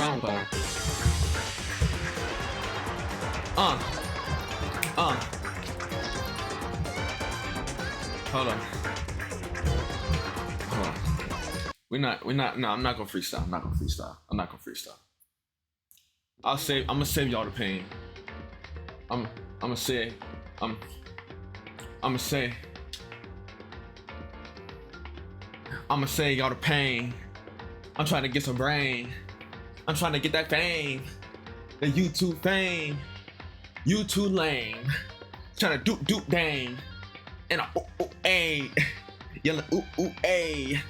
Danganronpa. Uh. Hold on. No, I'm not gonna freestyle. I'm not gonna freestyle. I'm gonna save y'all the pain. I'm gonna say y'all the pain. I'm trying to get some brain. I'm trying to get that fame. The YouTube fame. You too lame. Trying to do dang. And I ayy. Yelling ayy.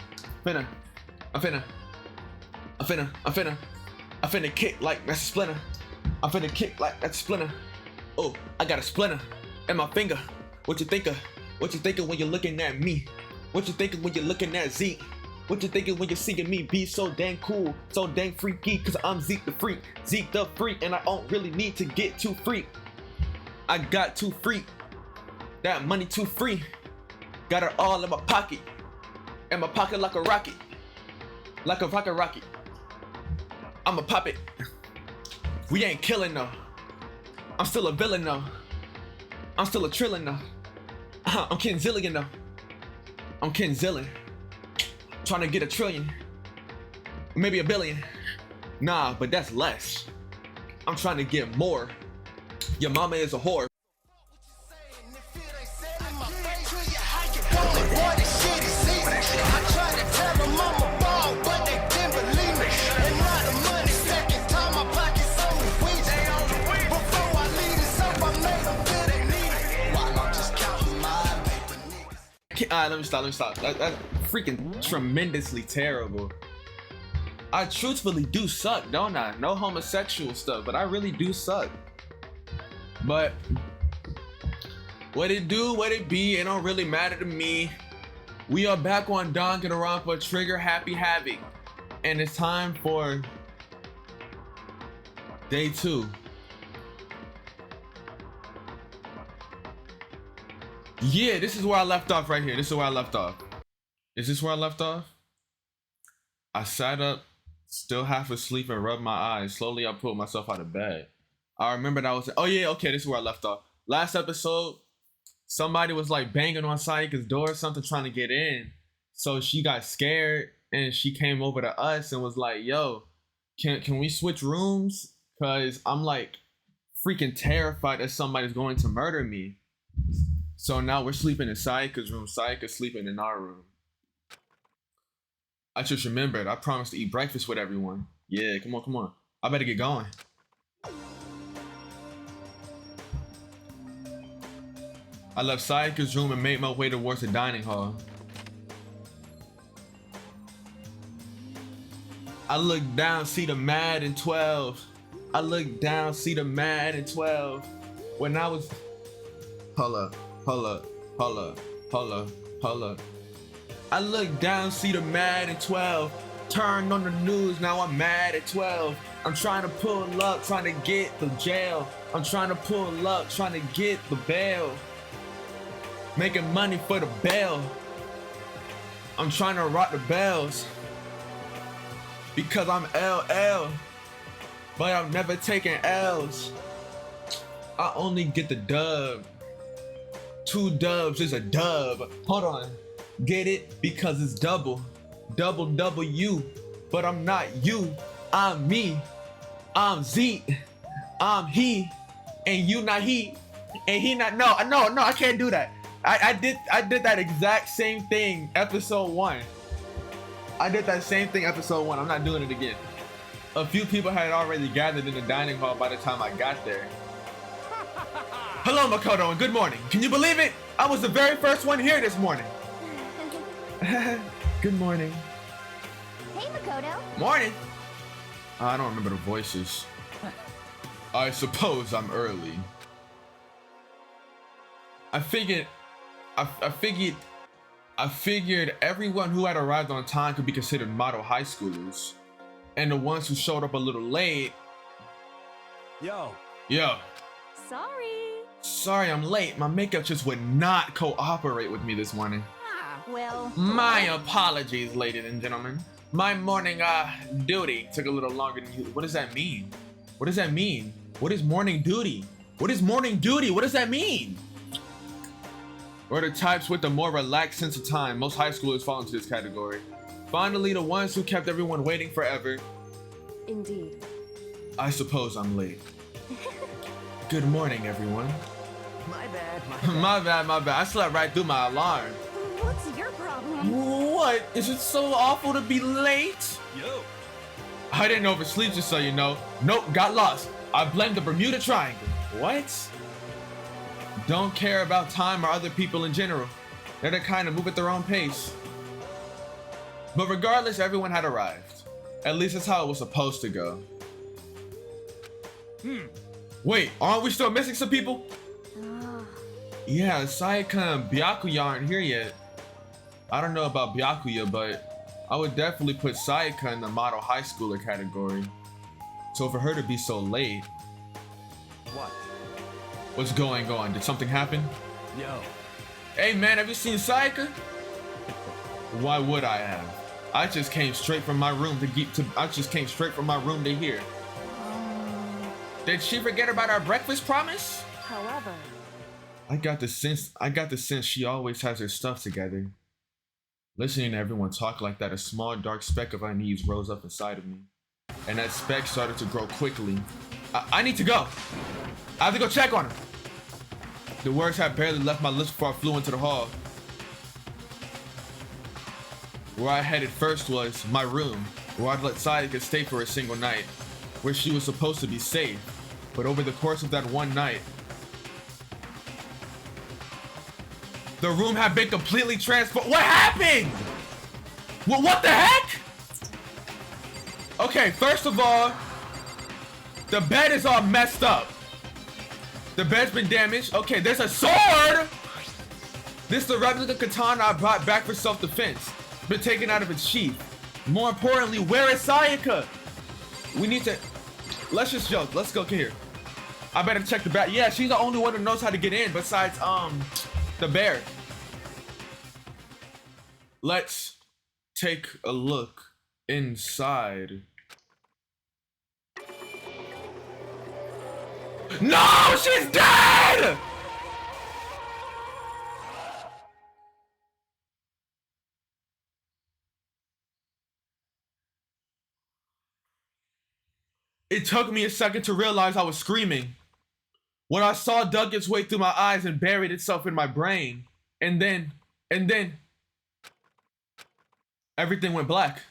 I'm finna kick like that's a splinter. I'm finna kick like that's a splinter. Oh, I got a splinter in my finger. What you thinking? What you thinking when you're looking at me? What you thinking when you're looking at Zeke? What you thinking when you're seeing me be so dang cool, so dang freaky? Cause I'm Zeke the freak, and I don't really need to get too freak. I got too free. That money too free. Got it all in my pocket. In my pocket like a rocket. Like a rocket. I'ma pop it. We ain't killing though. I'm still a villain though. I'm still a trillion though. I'm KenZillion though. I'm KenZillion. Trying to get a trillion. Maybe a billion. Nah, but that's less. I'm trying to get more. Your mama is a whore. Alright, let me stop. That's freaking tremendously terrible. I truthfully do suck, don't I? No homosexual stuff, but I really do suck. But what it do, what it be, it don't really matter to me. We are back on Danganronpa Trigger Happy Havoc, and it's time for day 2. Yeah, this is where I left off right here. This is where I left off. Is this where I left off? I sat up, still half asleep, and rubbed my eyes. Slowly, I pulled myself out of bed. I remembered I was, oh yeah, okay, this is where I left off. Last episode, somebody was like banging on Sayaka's door or something trying to get in. So she got scared and she came over to us and was like, yo, can we switch rooms? Cause I'm like freaking terrified that somebody's going to murder me. So now we're sleeping in Sayaka's room. Sayaka's sleeping in our room. I just remembered, I promised to eat breakfast with everyone. Yeah, come on. I better get going. I left Sayaka's room and made my way towards the dining hall. I looked down, see the Madden 12. I looked down, see the Madden 12. When I was... Hold up. I look down, see the Madden 12. Turned on the news, now I'm mad at 12. I'm trying to pull up, trying to get the jail. I'm trying to pull up, trying to get the bail. Making money for the bail. I'm trying to rock the bells. Because I'm LL. But I'm never taking L's. I only get the dub. 2 dubs is a dub. Hold on. Get it? Because it's double. Double W. But I'm not you. I'm me. I'm Zeke. I'm he. And you not he. And he not no, I can't do that. I did that exact same thing episode 1. I did that same thing episode 1. I'm not doing it again. A few people had already gathered in the dining hall by the time I got there. Hello, Makoto, and good morning. Can you believe it? I was the very first one here this morning. Good morning. Hey, Makoto. Morning. I don't remember the voices. I suppose I'm early. I figured everyone who had arrived on time could be considered model high schoolers. And the ones who showed up a little late... Yo. Sorry I'm late. My makeup just would not cooperate with me this morning. Well... My apologies, ladies and gentlemen. My morning duty took a little longer than you. What does that mean? What does that mean? What is morning duty? What is morning duty? What does that mean? Or the types with the more relaxed sense of time. Most high schoolers fall into this category. Finally, the ones who kept everyone waiting forever. Indeed. I suppose I'm late. Good morning, everyone. My bad. My bad. I slept right through my alarm. What's your problem? What? Is it so awful to be late? Yo. I didn't oversleep, just so you know. Nope, got lost. I blame the Bermuda Triangle. What? Don't care about time or other people in general. They're the kind of move at their own pace. But regardless, everyone had arrived. At least that's how it was supposed to go. Wait, aren't we still missing some people? Yeah, Sayaka and Byakuya aren't here yet. I don't know about Byakuya, but I would definitely put Sayaka in the model high schooler category. So for her to be so late... What? What's going on? Did something happen? Yo. Hey man, have you seen Sayaka? Why would I have? I just came straight from my room to here. Did she forget about our breakfast promise? However, I got the sense she always has her stuff together. Listening to everyone talk like that, a small dark speck of unease rose up inside of me. And that speck started to grow quickly. I need to go. I have to go check on her. The words had barely left my lips before I flew into the hall. Where I headed first was my room, where I'd let Sayaka stay for a single night, where she was supposed to be safe. But over the course of that one night, the room had been completely transformed. What happened? What the heck? Okay, first of all, the bed is all messed up. The bed's been damaged. Okay, there's a sword. This is the replica katana I brought back for self-defense. Been taken out of its sheath. More importantly, where is Sayaka? We need to... Let's just joke. Let's go here. I better check the back. Yeah, she's the only one who knows how to get in besides, the bear. Let's take a look inside. No, she's dead! It took me a second to realize I was screaming. When I saw it dug its way through my eyes and buried itself in my brain. And then, everything went black.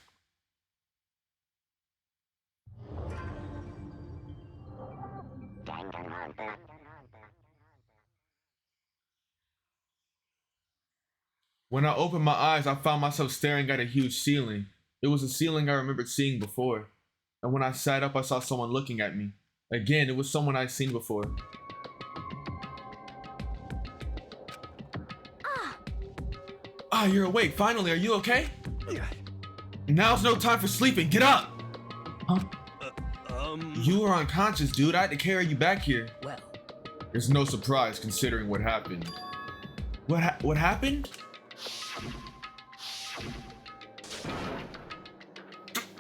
When I opened my eyes, I found myself staring at a huge ceiling. It was a ceiling I remembered seeing before. And when I sat up, I saw someone looking at me. Again, it was someone I'd seen before. Ah, you're awake. Finally, are you okay? Now's no time for sleeping. Get up! Huh? You were unconscious, dude. I had to carry you back here. Well. It's no surprise considering what happened. What happened?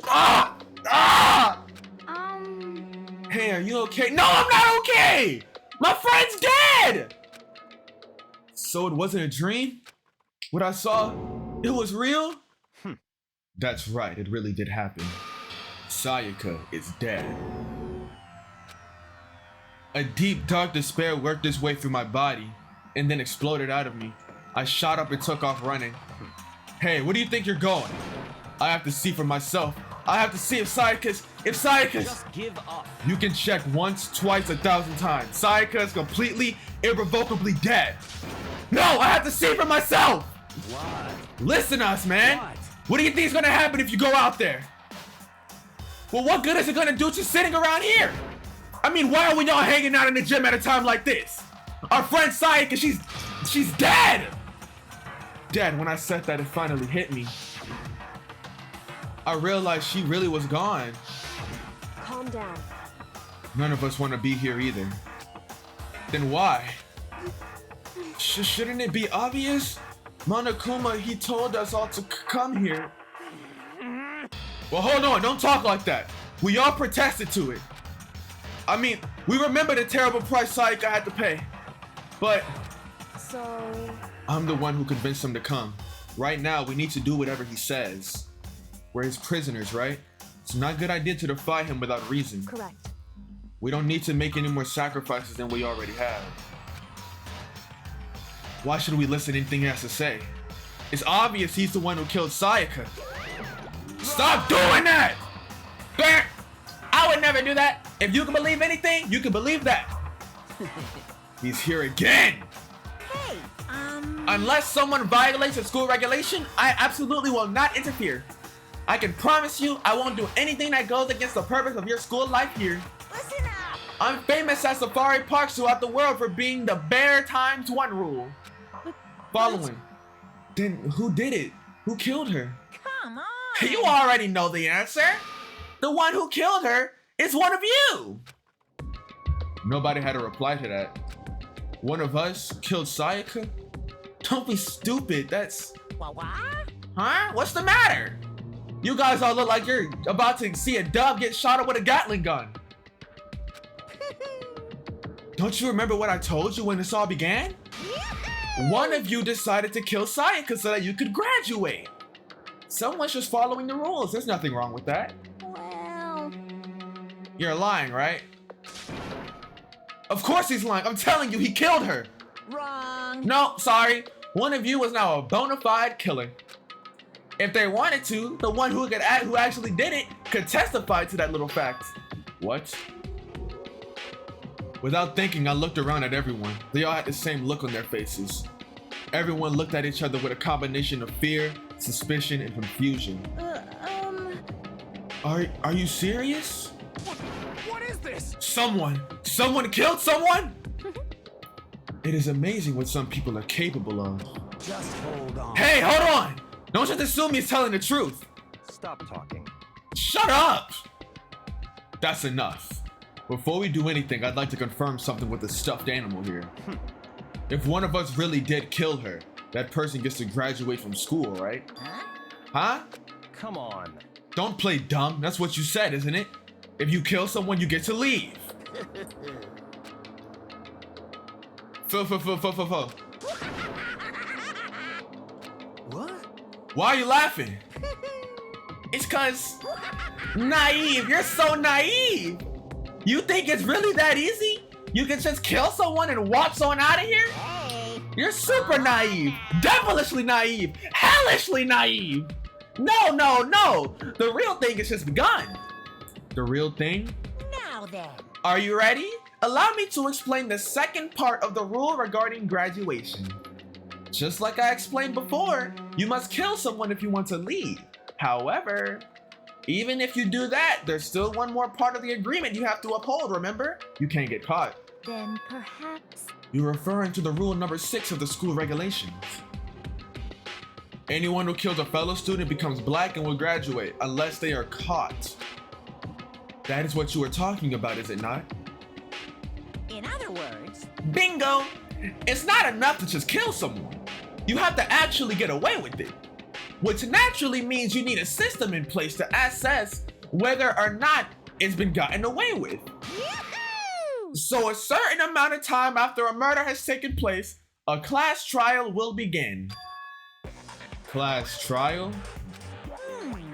Ah! Ah! Hey, are you okay? No, I'm not okay! My friend's dead! So it wasn't a dream? What I saw, it was real? That's right, it really did happen. Sayaka is dead. A deep, dark despair worked its way through my body and then exploded out of me. I shot up and took off running. Hey, where do you think you're going? I have to see for myself. I have to see if Sayaka's... Just give up. You can check once, twice, 1,000 times. Sayaka is completely, irrevocably dead. No, I have to see for myself! What? Listen to us, man. What do you think is gonna happen if you go out there? Well, what good is it gonna do just sitting around here? I mean, why are we all hanging out in the gym at a time like this? Our friend Sayaka, she's dead! Dad, when I said that, it finally hit me. I realized she really was gone. calm down. None of us want to be here either. Then why? Shouldn't it be obvious? Monokuma, he told us all to come here. Well, hold on, don't talk like that. We all protested to it. I mean, we remember the terrible price Sayaka had to pay. But So... I'm the one who convinced him to come. Right now, we need to do whatever he says. We're his prisoners, right? It's not a good idea to defy him without reason. Correct. We don't need to make any more sacrifices than we already have. Why should we listen to anything he has to say? It's obvious he's the one who killed Sayaka. Stop doing that! Bear, I would never do that. If you can believe anything, you can believe that. He's here again. Hey, Unless someone violates a school regulation, I absolutely will not interfere. I can promise you I won't do anything that goes against the purpose of your school life here. listen up. I'm famous at safari parks throughout the world for being the bear times one rule. Following. Then who did it? Who killed her? Come on. You already know the answer. The one who killed her is one of you. Nobody had a reply to that. One of us killed Sayaka? Don't be stupid. That's... What? Huh? What's the matter? You guys all look like you're about to see a dove get shot up with a Gatling gun. Don't you remember what I told you when this all began? One of you decided to kill Sayaka so that you could graduate. Someone's just following the rules. There's nothing wrong with that. Well, You're lying, right? Of course he's lying. I'm telling you, he killed her. wrong. No, sorry. One of you is now a bona fide killer. If they wanted to, the one who actually did it could testify to that little fact. What? Without thinking, I looked around at everyone. They all had the same look on their faces. Everyone looked at each other with a combination of fear, suspicion, and confusion. Are you serious? What is this? Someone killed someone? It is amazing what some people are capable of. Just hold on. Hey, hold on! Don't just assume he's telling the truth. Stop talking. Shut up! That's enough. Before we do anything, I'd like to confirm something with the stuffed animal here. If one of us really did kill her, that person gets to graduate from school, right? Huh? Come on. Don't play dumb. That's what you said, isn't it? If you kill someone, you get to leave. What? Why are you laughing? It's cause naive. You're so naive. You think it's really that easy? You can just kill someone and walk on out of here? Hey. You're super naive, devilishly naive, hellishly naive. No. The real thing has just begun. The real thing? Now then. Are you ready? Allow me to explain the second part of the rule regarding graduation. Just like I explained before, you must kill someone if you want to leave. However, even if you do that, there's still one more part of the agreement you have to uphold, remember? You can't get caught. Then perhaps. You're referring to the rule number 6 of the school regulations. Anyone who kills a fellow student becomes black and will graduate unless they are caught. That is what you were talking about, is it not? In other words. Bingo! It's not enough to just kill someone. You have to actually get away with it. Which naturally means you need a system in place to assess whether or not it's been gotten away with. Yahoo! So a certain amount of time after a murder has taken place, a class trial will begin. Class trial?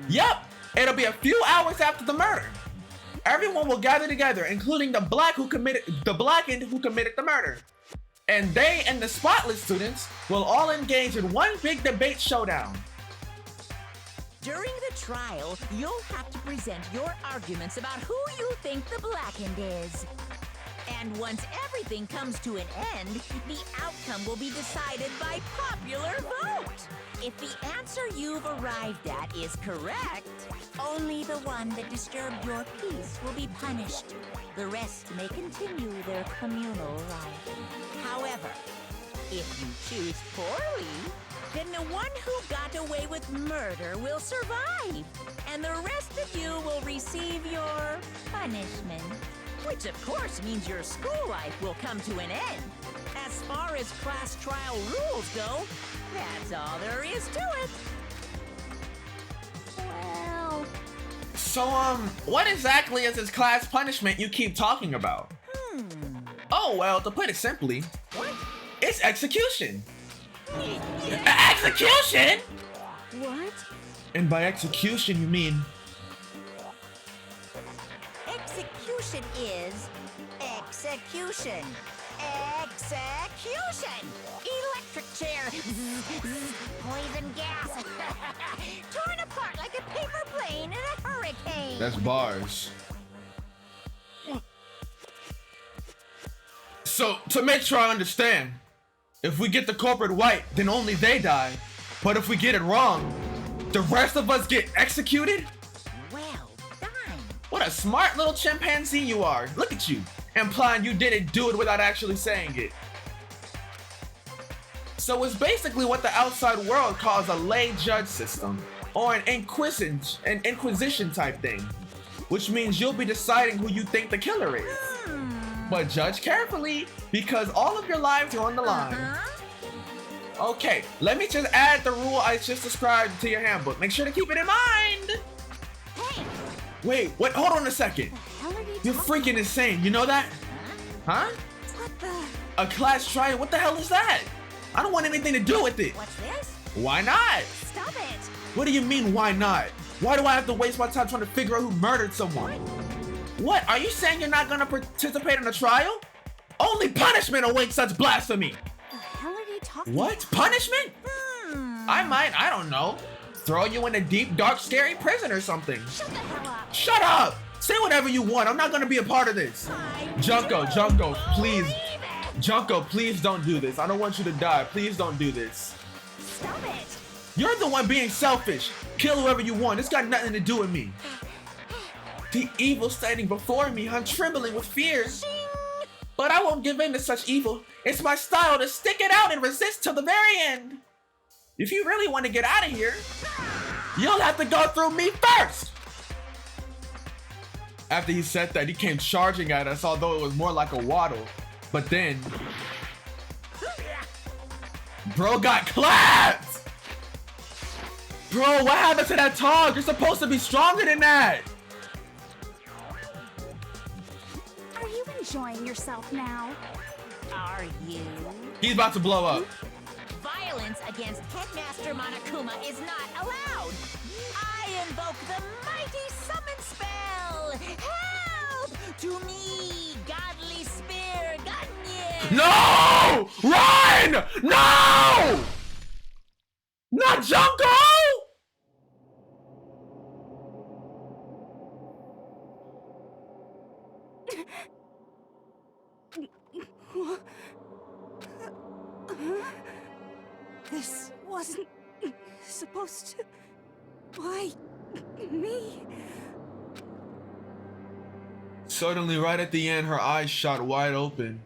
Yup! It'll be a few hours after the murder. Everyone will gather together, including the blackened who committed the murder. And they and the spotless students will all engage in one big debate showdown. During the trial, you'll have to present your arguments about who you think the blackened is. And once everything comes to an end, the outcome will be decided by popular vote. If the answer you've arrived at is correct, only the one that disturbed your peace will be punished. The rest may continue their communal life. However, if you choose poorly, then the one who got away with murder will survive, and the rest of you will receive your punishment. Which of course means your school life will come to an end. As far as class trial rules go, that's all there is to it. Well, So, what exactly is this class punishment you keep talking about? Oh, well, to put it simply, What? it's execution. Execution? What? And by execution, you mean... Execution is execution. Execution! Electric chair. Poison gas. Torn apart like a paper plane in a hurricane. That's bars. So, to make sure I understand, if we get the culprit white, then only they die. But if we get it wrong, the rest of us get executed? Well done. What a smart little chimpanzee you are. Look at you, implying you didn't do it without actually saying it. So it's basically what the outside world calls a lay judge system, or an inquisition type thing, which means you'll be deciding who you think the killer is. But judge carefully, because all of your lives are on the line. Okay, let me just add the rule I just described to your handbook. Make sure to keep it in mind. Hey, Wait, hold on a second. what are you You're freaking insane, you know that? Huh? What the? A class trial, what the hell is that? I don't want anything to do with it. What's this? Why not? Stop it. What do you mean, why not? Why do I have to waste my time trying to figure out who murdered someone? What, are you saying you're not gonna participate in a trial? Only punishment awaits such blasphemy. The hell are you talking What, punishment? I might, I don't know, throw you in a deep, dark, scary prison or something. Shut the hell up. Shut up! Say whatever you want, I'm not gonna be a part of this. Junko, please. Junko, please don't do this. I don't want you to die. Please don't do this. Stop it. You're the one being selfish. Kill whoever you want. It's got nothing to do with me. The evil standing before me, I'm trembling with fear. But I won't give in to such evil. It's my style to stick it out and resist till the very end. If you really want to get out of here, you'll have to go through me first. After he said that, he came charging at us, although it was more like a waddle. But then, bro got clapped! Bro, what happened to that tog? You're supposed to be stronger than that! Are you enjoying yourself now? Are you? He's about to blow up. Violence against Headmaster Monokuma is not allowed. I invoke the mighty summon spell. Help to me, godly spear, Gunyan. No! Run! No! Not Junko! This wasn't supposed to... Why me? Suddenly, right at the end, her eyes shot wide open.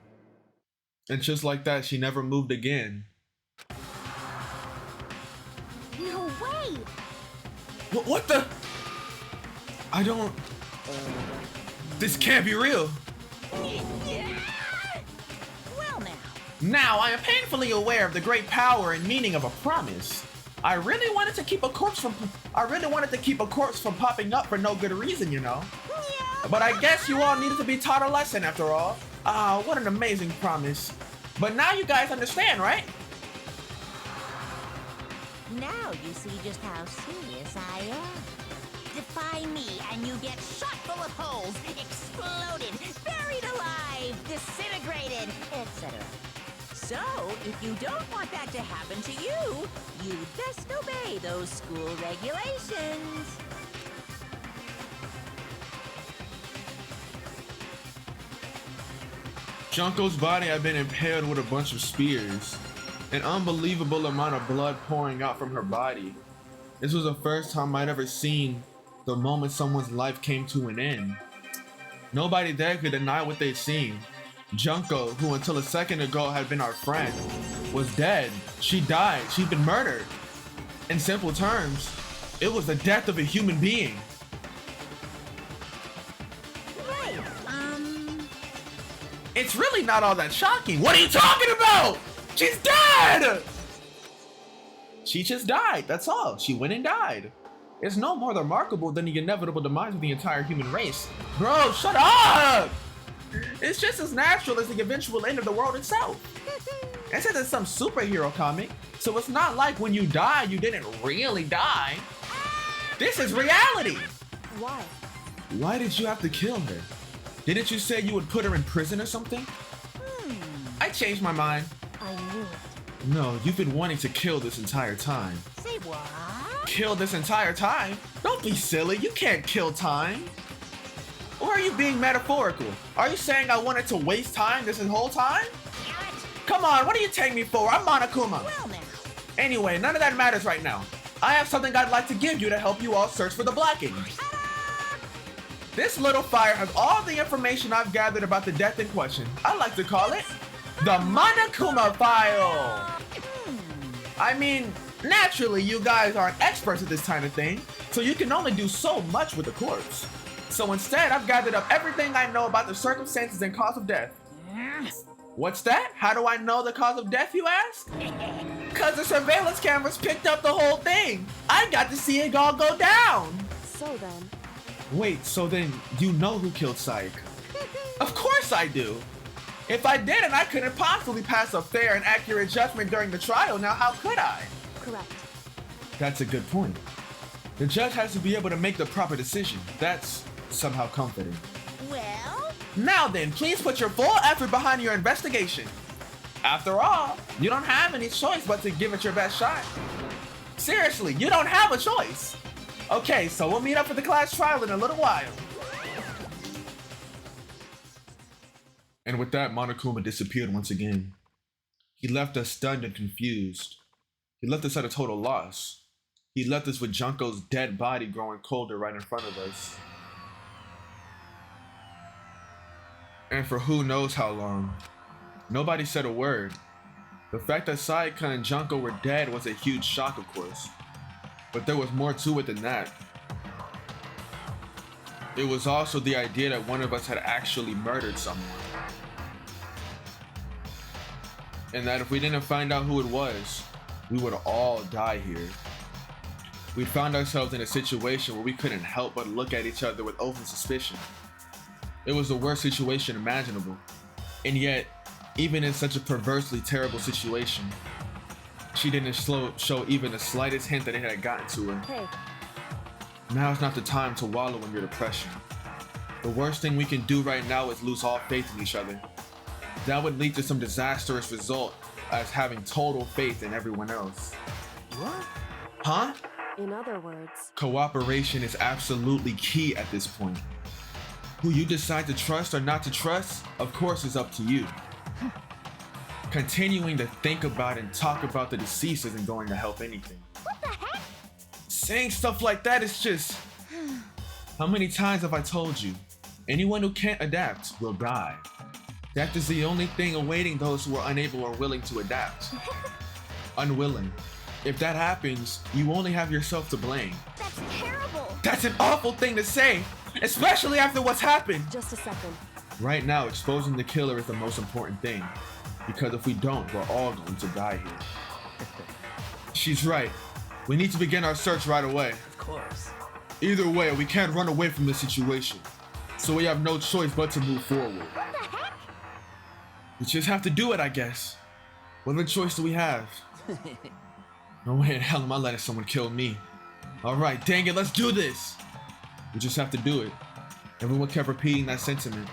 And just like that, she never moved again. No way! What the? I don't... This can't be real. Well now. Now, I am painfully aware of the great power and meaning of a promise. I really wanted to keep a corpse from popping up for no good reason, you know. But I guess you all needed to be taught a lesson after all. Ah, what an amazing promise. But now you guys understand, right? Now you see just how serious I am. Defy me and you get shot full of holes, exploded, buried alive, disintegrated, etc. So, if you don't want that to happen to you, you'd best obey those school regulations. Junko's body had been impaled with a bunch of spears. An unbelievable amount of blood pouring out from her body. This was the first time I'd ever seen the moment someone's life came to an end. Nobody there could deny what they'd seen. Junko, who until a second ago had been our friend, was dead. She died. She'd been murdered. In simple terms, it was the death of a human being. Right, It's really not all that shocking. What are you talking about? She's dead! She just died, that's all. She went and died. is no more remarkable than the inevitable demise of the entire human race. Bro, shut up! It's just as natural as the eventual end of the world itself. It says it's some superhero comic, so it's not like when you die, you didn't really die. This is reality! Why? Why did you have to kill her? Didn't you say you would put her in prison or something? I changed my mind. I knew it. No, you've been wanting to kill this entire time. Say what? Kill this entire time? Don't be silly, you can't kill time. Or are you being metaphorical? Are you saying I wanted to waste time this whole time? Come on, what do you take me for? I'm Monokuma. Well now. Anyway, none of that matters right now. I have something I'd like to give you to help you all search for the Blackings. This little fire has all the information I've gathered about the death in question. I like to call it the Monokuma File. I mean, naturally, you guys aren't experts at this kind of thing, so you can only do so much with a corpse. So instead, I've gathered up everything I know about the circumstances and cause of death. What's that? How do I know the cause of death, you ask? Cause the surveillance cameras picked up the whole thing. I got to see it all go down. So then, Wait, so then you know who killed Saik? Of course I do. If I didn't, I couldn't possibly pass a fair and accurate judgment during the trial. Now, how could I? correct. That's a good point. The judge has to be able to make the proper decision. That's somehow comforting. Well, Now then, please put your full effort behind your investigation. After all, you don't have any choice but to give it your best shot. Seriously, you don't have a choice. Okay, so we'll meet up for the class trial in a little while. And with that, Monokuma disappeared once again. He left us stunned and confused. He left us at a total loss. He left us with Junko's dead body growing colder right in front of us. And for who knows how long. Nobody said a word. The fact that Sayaka and Junko were dead was a huge shock, of course. But there was more to it than that. It was also the idea that one of us had actually murdered someone. And that if we didn't find out who it was, we would all die here. We found ourselves in a situation where we couldn't help but look at each other with open suspicion. It was the worst situation imaginable. And yet, even in such a perversely terrible situation, she didn't show even the slightest hint that it had gotten to her. Hey, Now's not the time to wallow in your depression. The worst thing we can do right now is lose all faith in each other. That would lead to some disastrous result as having total faith in everyone else. what? Huh? In other words, Cooperation is absolutely key at this point. Who you decide to trust or not to trust, of course, is up to you. Continuing to think about and talk about the deceased isn't going to help anything. what the heck? Saying stuff like that is just... How many times have I told you? Anyone who can't adapt will die. That is the only thing awaiting those who are unable or willing to adapt. Unwilling. If that happens, you only have yourself to blame. That's terrible. That's an awful thing to say, especially after what's happened. Just a second. Right now, exposing the killer is the most important thing, because if we don't, we're all going to die here. She's right. We need to begin our search right away. Of course. Either way, we can't run away from this situation, so we have no choice but to move forward. What the heck? We just have to do it, I guess. What other choice do we have? No way in hell am I letting someone kill me. Alright, dang it, let's do this! We just have to do it. Everyone kept repeating that sentiment.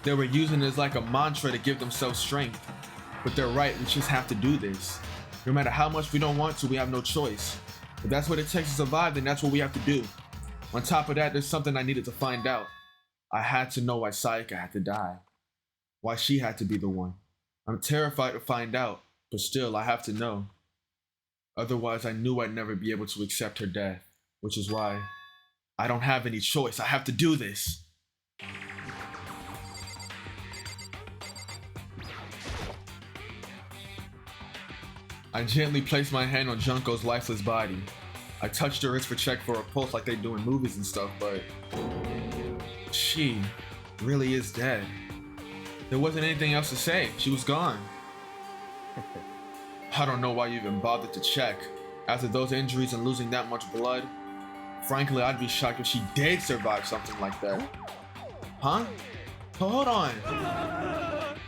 They were using it as like a mantra to give themselves strength. But they're right, we just have to do this. No matter how much we don't want to, we have no choice. If that's what it takes to survive, then that's what we have to do. On top of that, there's something I needed to find out. I had to know why Sayaka had to die. Why she had to be the one. I'm terrified to find out, but still, I have to know. Otherwise, I knew I'd never be able to accept her death, which is why I don't have any choice. I have to do this. I gently placed my hand on Junko's lifeless body. I touched her wrist for check for a pulse like they do in movies and stuff, but she really is dead. There wasn't anything else to say. She was gone. I don't know why you even bothered to check. After those injuries and losing that much blood, Frankly, I'd be shocked if she did survive something like that. Huh? Oh, hold on.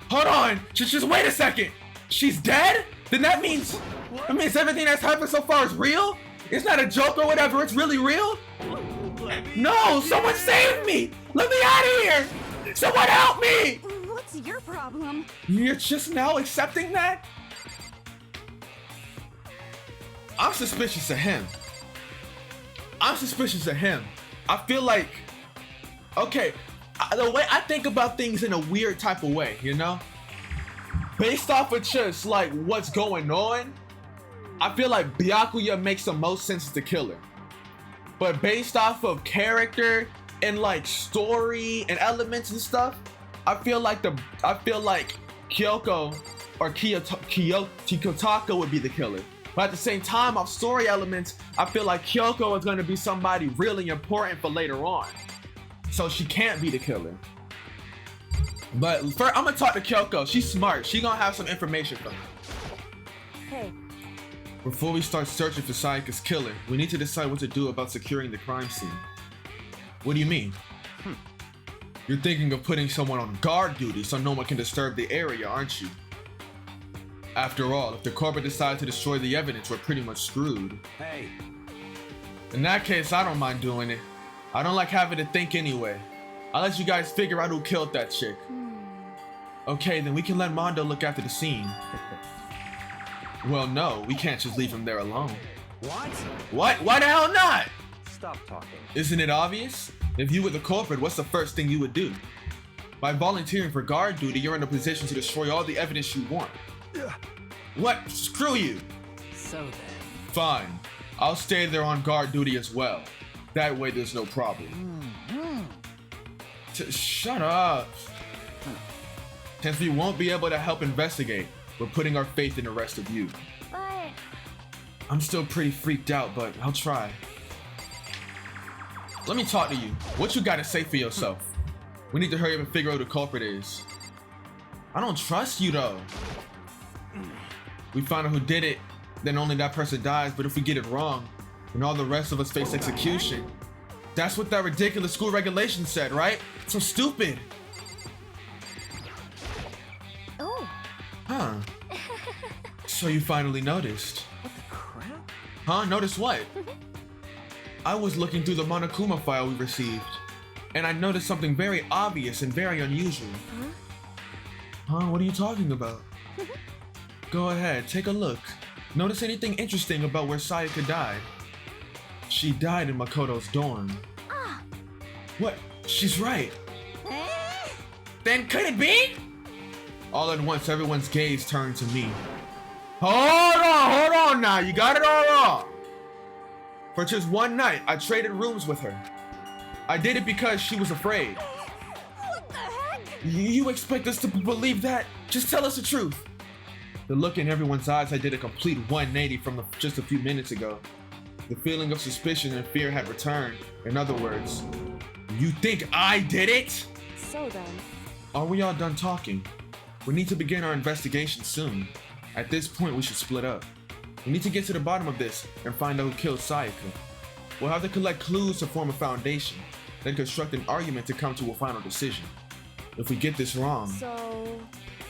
Hold on! Just wait a second! She's dead? Then that means everything that's happened so far is real? It's not a joke or whatever, it's really real? No! Someone save me! Let me out of here! Someone help me! What's your problem? You're just now accepting that? I'm suspicious of him. I'm suspicious of him. I feel like, okay, the way I think about things in a weird type of way, you know? Based off of just like what's going on, I feel like Byakuya makes the most sense as the killer. But based off of character and like story and elements and stuff, I feel like Kyoko or Kiyotaka would be the killer. But at the same time, off story elements, I feel like Kyoko is going to be somebody really important for later on. So she can't be the killer. But first, I'm going to talk to Kyoko. She's smart. She's going to have some information for me. Hey. Before we start searching for Sayaka's killer, we need to decide what to do about securing the crime scene. What do you mean? You're thinking of putting someone on guard duty so no one can disturb the area, aren't you? After all, if the corporate decides to destroy the evidence, we're pretty much screwed. Hey. In that case, I don't mind doing it. I don't like having to think anyway. I'll let you guys figure out who killed that chick. Okay, then we can let Mondo look after the scene. Well, no, we can't just leave him there alone. What? What? Why the hell not? Stop talking. Isn't it obvious? If you were the culprit, what's the first thing you would do? By volunteering for guard duty, you're in a position to destroy all the evidence you want. What? Screw you! So then. Fine. I'll stay there on guard duty as well. That way there's no problem. Shut up. Since we won't be able to help investigate, we're putting our faith in the rest of you. But I'm still pretty freaked out, but I'll try. Let me talk to you. What you gotta say for yourself? We need to hurry up and figure out who the culprit is. I don't trust you though. We find out who did it, then only that person dies, but if we get it wrong, then all the rest of us face execution. That's what that ridiculous school regulation said, right? So stupid. oh, Huh. So you finally noticed. What the crap? Huh? Notice what? I was looking through the Monokuma file we received, and I noticed something very obvious and very unusual. Huh? What are you talking about? Go ahead, take a look. Notice anything interesting about where Sayaka died? She died in Makoto's dorm. What? She's right. Then could it be? All at once, everyone's gaze turned to me. Hold on now, you got it all wrong. For just one night, I traded rooms with her. I did it because she was afraid. what the heck? You expect us to believe that? Just tell us the truth. The look in everyone's eyes, I did a complete 180 from just a few minutes ago. The feeling of suspicion and fear had returned. In other words, you think I did it? So then, Are we all done talking? We need to begin our investigation soon. At this point, we should split up. We need to get to the bottom of this and find out who killed Sayaka. We'll have to collect clues to form a foundation, then construct an argument to come to a final decision. If we get this wrong, so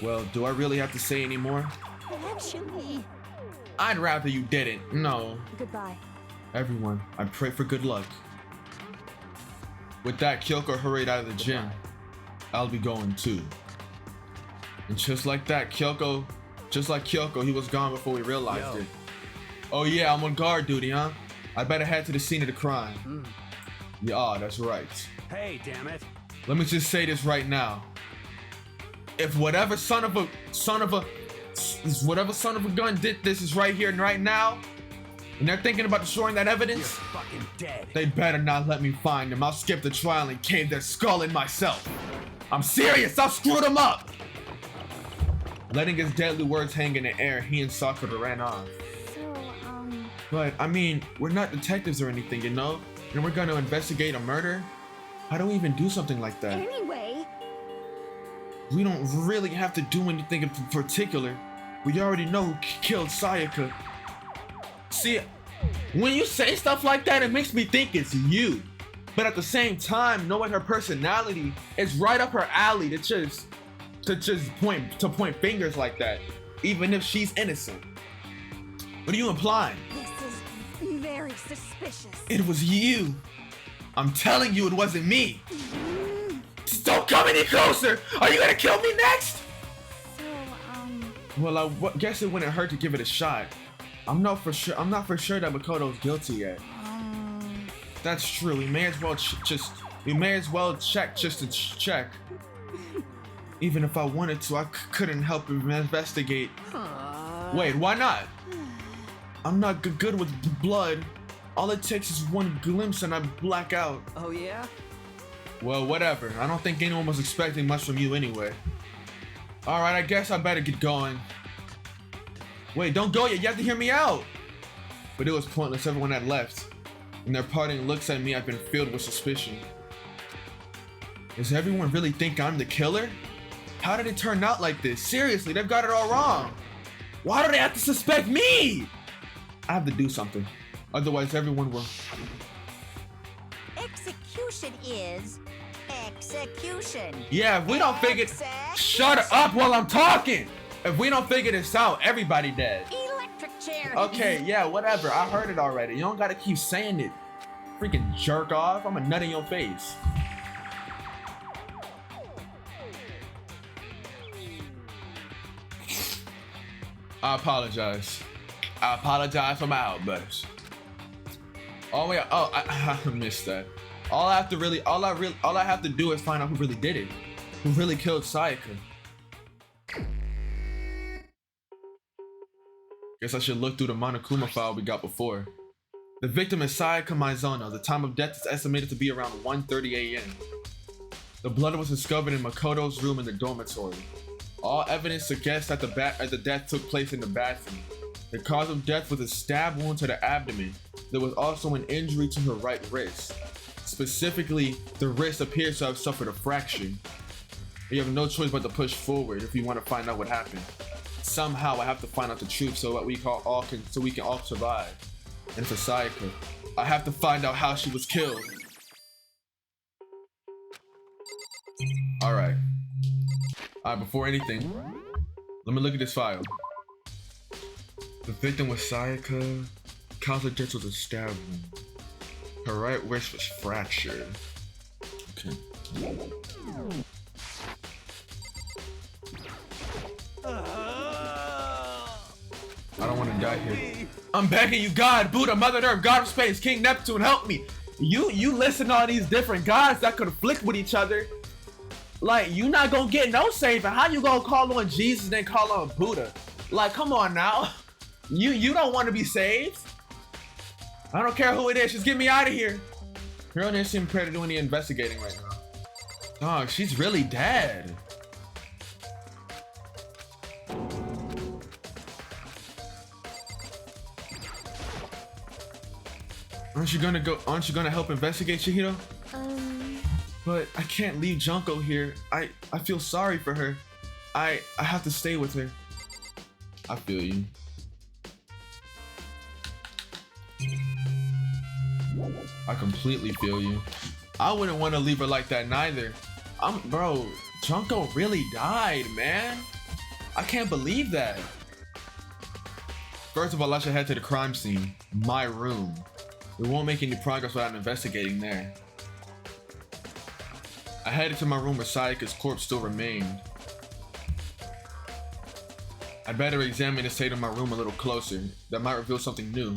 well, do I really have to say any more? actually, I'd rather you didn't. No. goodbye. Everyone, I pray for good luck. With that, Kyoko hurried out of the gym. I'll be going too. And just like that, Kyoko, he was gone before we realized it. Oh yeah, I'm on guard duty, huh? I better head to the scene of the crime. Yeah, that's right. Hey, damn it. Let me just say this right now. If whatever son of a gun did this is right here and right now, and they're thinking about destroying that You're evidence, fucking dead. they better not let me find them. I'll skip the trial and cave their skull in myself. I'm serious, I'll screw them up! Letting his deadly words hang in the air, he and Sakura ran off. So, But, I mean, we're not detectives or anything, you know? And we're gonna investigate a murder? How do we even do something like that? anyway, We don't really have to do anything in particular. We already know who killed Sayaka. See, When you say stuff like that, it makes me think it's you. But at the same time, knowing her personality, it's right up her alley to just point fingers like that, even if she's innocent. What are you implying? This is very suspicious. It was you. I'm telling you, it wasn't me. Just don't come any closer. Are you gonna kill me next? So, Well, I guess it wouldn't hurt to give it a shot. I'm not for sure that Makoto's guilty yet. That's true. We may as well check just to check. Even if I wanted to, I couldn't help but investigate. Wait, why not? I'm not good with blood. All it takes is one glimpse and I black out. Oh yeah? Well, whatever. I don't think anyone was expecting much from you anyway. Alright, I guess I better get going. Wait, don't go yet. You have to hear me out. But it was pointless. Everyone had left. And their parting looks at me have been filled with suspicion. Does everyone really think I'm the killer? How did it turn out like this? Seriously, they've got it all wrong. Why do they have to suspect me? I have to do something. Otherwise, everyone will. Execution is execution. Yeah, if we don't figure. Shut up while I'm talking. If we don't figure this out, everybody dead. Electric chair. Okay, yeah, whatever. I heard it already. You don't gotta keep saying it. Freaking jerk off. I'm a nut in your face. I apologize. I apologize for my outburst. Oh wait, I missed that. All I have to do is find out who really did it. Who really killed Sayaka. Guess I should look through the Monokuma file we got before. The victim is Sayaka Maizono. The time of death is estimated to be around 1:30 a.m. The blood was discovered in Makoto's room in the dormitory. All evidence suggests that the death took place in the bathroom. The cause of death was a stab wound to the abdomen. There was also an injury to her right wrist. Specifically, the wrist appears to have suffered a fracture. You have no choice but to push forward if you want to find out what happened. Somehow I have to find out the truth so that we can all survive. And for Sayaka, I have to find out how she was killed. Alright, before anything, let me look at this file. The victim was Sayaka. Cause of death was a stab wound. Her right wrist was fractured. Okay. I don't want to die here. I'm begging you, God, Buddha, Mother Earth, God of Space, King Neptune, help me. You listen to all these different gods that conflict with each other. Like, you not gonna get no saving. How you gonna call on Jesus and then call on Buddha? Like, come on now. You don't want to be saved. I don't care who it is. Just get me out of here. Hero didn't seem prepared to do any investigating right now. Dog, she's really dead. Aren't you gonna help investigate, Chihiro? But I can't leave Junko here. I feel sorry for her. I have to stay with her. I feel you. I completely feel you. I wouldn't want to leave her like that neither. Bro, Junko really died, man. I can't believe that. First of all, I should head to the crime scene, my room. We won't make any progress without investigating there. I headed to my room where Sayaka's corpse still remained. I better examine the state of my room a little closer. That might reveal something new.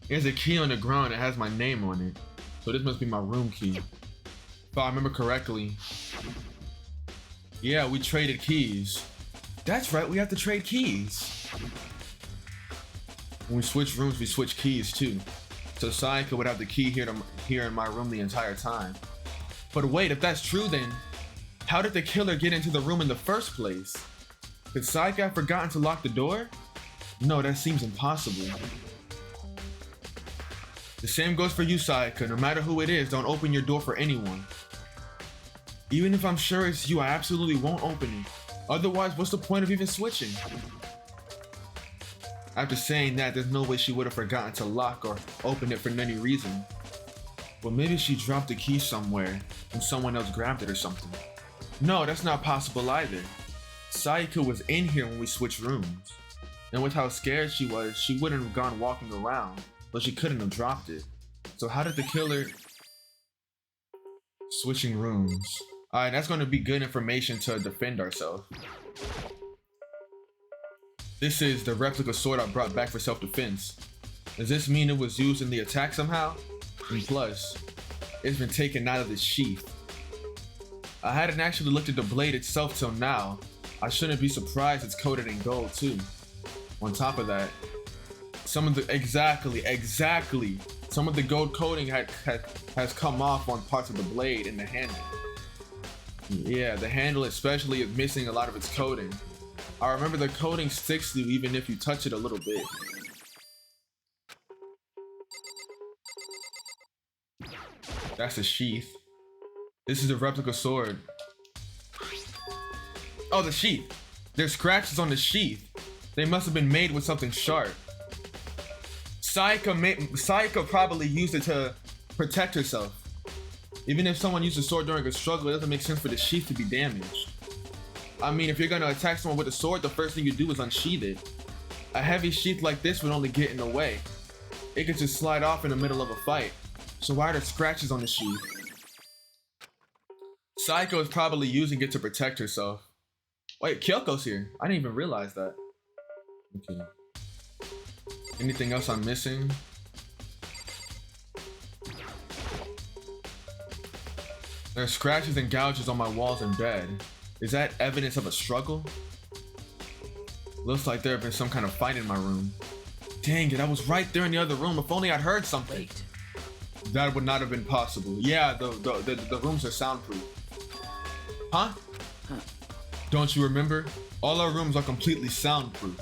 There's a key on the ground that has my name on it. So this must be my room key. If I remember correctly. Yeah, we traded keys. That's right, we have to trade keys. When we switch rooms, we switch keys too. So Sayaka would have the key here in my room the entire time. But wait, if that's true then, how did the killer get into the room in the first place? Did Sayaka have forgotten to lock the door? No, that seems impossible. The same goes for you, Sayaka. No matter who it is, don't open your door for anyone. Even if I'm sure it's you, I absolutely won't open it. Otherwise, what's the point of even switching? After saying that, there's no way she would have forgotten to lock or open it for any reason. Well, maybe she dropped the key somewhere and someone else grabbed it or something. No, that's not possible either. Sayaka was in here when we switched rooms. And with how scared she was, she wouldn't have gone walking around, but she couldn't have dropped it. So how did the killer... Switching rooms. Alright, that's going to be good information to defend ourselves. This is the replica sword I brought back for self-defense. Does this mean it was used in the attack somehow? And plus, it's been taken out of the sheath. I hadn't actually looked at the blade itself till now. I shouldn't be surprised it's coated in gold too. On top of that, some of the exactly. Some of the gold coating has come off on parts of the blade and the handle. Yeah, the handle especially is missing a lot of its coating. I remember the coating sticks to you even if you touch it a little bit. That's a sheath. This is a replica sword. Oh, the sheath. There's scratches on the sheath. They must have been made with something sharp. Sayaka probably used it to protect herself. Even if someone used a sword during a struggle, it doesn't make sense for the sheath to be damaged. I mean, if you're gonna attack someone with a sword, the first thing you do is unsheath it. A heavy sheath like this would only get in the way. It could just slide off in the middle of a fight. So why are there scratches on the sheath? Sayaka is probably using it to protect herself. Wait, Kyoko's here. I didn't even realize that. Okay. Anything else I'm missing? There are scratches and gouges on my walls and bed. Is that evidence of a struggle? Looks like there have been some kind of fight in my room. Dang it, I was right there in the other room. If only I'd heard something. Wait. That would not have been possible. Yeah, the rooms are soundproof. Huh? Don't you remember? All our rooms are completely soundproof.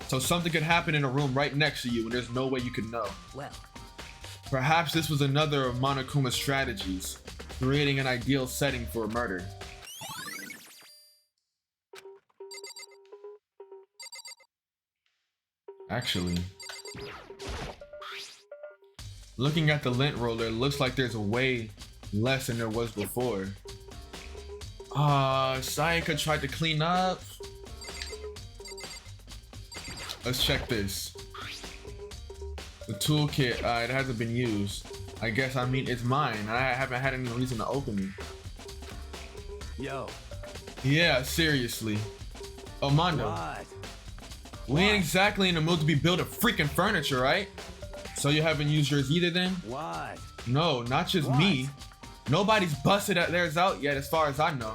So something could happen in a room right next to you and there's no way you could know. Well, perhaps this was another of Monokuma's strategies, creating an ideal setting for a murder. Actually, looking at the lint roller, it looks like there's a way less than there was before. Sayaka tried to clean up. Let's check this. The toolkit, it hasn't been used. I guess, I mean, it's mine. I haven't had any reason to open it. Yo. Yeah, seriously. Oh, Mondo. What? We ain't exactly in the mood to be building freaking furniture, right? So you haven't used yours either then? What? No, not just me. Nobody's busted theirs out yet as far as I know.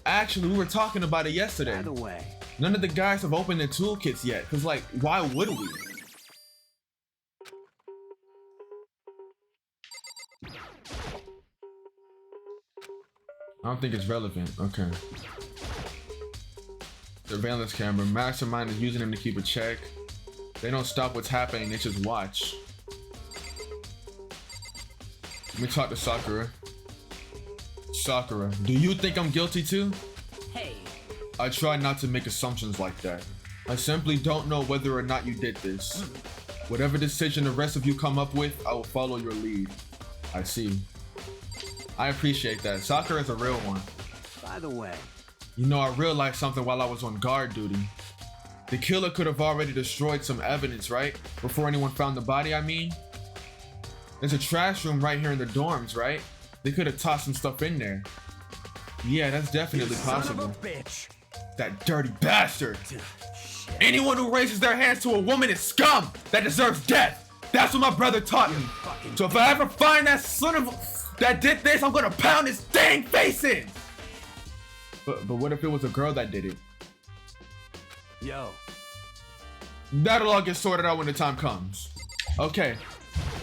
Actually, we were talking about it yesterday. By the way. None of the guys have opened their toolkits yet, cause like, why would we? I don't think it's relevant. Okay. Surveillance camera. Mastermind is using them to keep a check. They don't stop what's happening, they just watch. Let me talk to Sakura. Sakura, do you think I'm guilty too? hey, I try not to make assumptions like that. I simply don't know whether or not you did this. Whatever decision the rest of you come up with, I will follow your lead. I see. I appreciate that. Sakura is a real one. By the way. You know, I realized something while I was on guard duty. The killer could have already destroyed some evidence, right? Before anyone found the body, I mean. There's a trash room right here in the dorms, right? They could have tossed some stuff in there. Yeah, that's definitely possible. Son of a bitch. That dirty bastard. Shit. Anyone who raises their hands to a woman is scum that deserves death. That's what my brother taught me. So if I ever find that son of that did this, I'm gonna pound his dang face in. But what if it was a girl that did it? Yo. That'll all get sorted out when the time comes. Okay.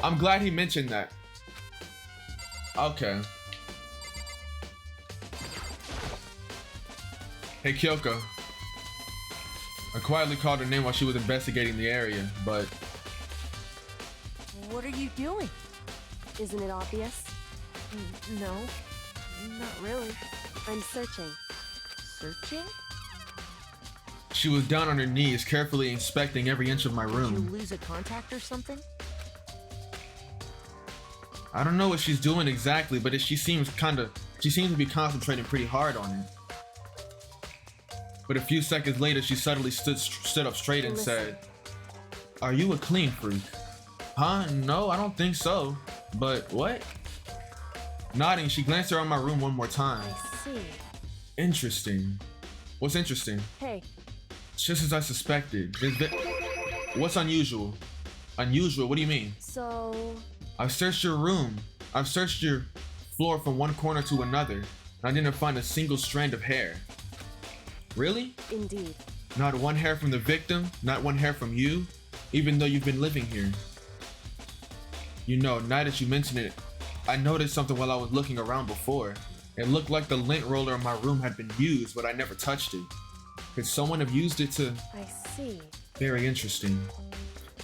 I'm glad he mentioned that. Okay. Hey, Kyoko. I quietly called her name while she was investigating the area, but... What are you doing? Isn't it obvious? No, not really. I'm searching. Searching? She was down on her knees, carefully inspecting every inch of my Did you room. lose a contact or something? I don't know what she's doing exactly, but she seems to be concentrating pretty hard on it. But a few seconds later, she suddenly stood up straight and said, "Are you a clean freak?" Huh? No, I don't think so. But what? Nodding, she glanced around my room one more time. I see. Interesting. What's interesting? Hey, Just as I suspected. What's unusual? Unusual? What do you mean? so I've searched your room. I've searched your floor from one corner to another, and I didn't find a single strand of hair. Really? indeed. Not one hair from the victim, not one hair from you, even though you've been living here. You know, now that you mention it, I noticed something while I was looking around before. It looked like the lint roller in my room had been used, but I never touched it. Could someone have used it to... I see. Very interesting.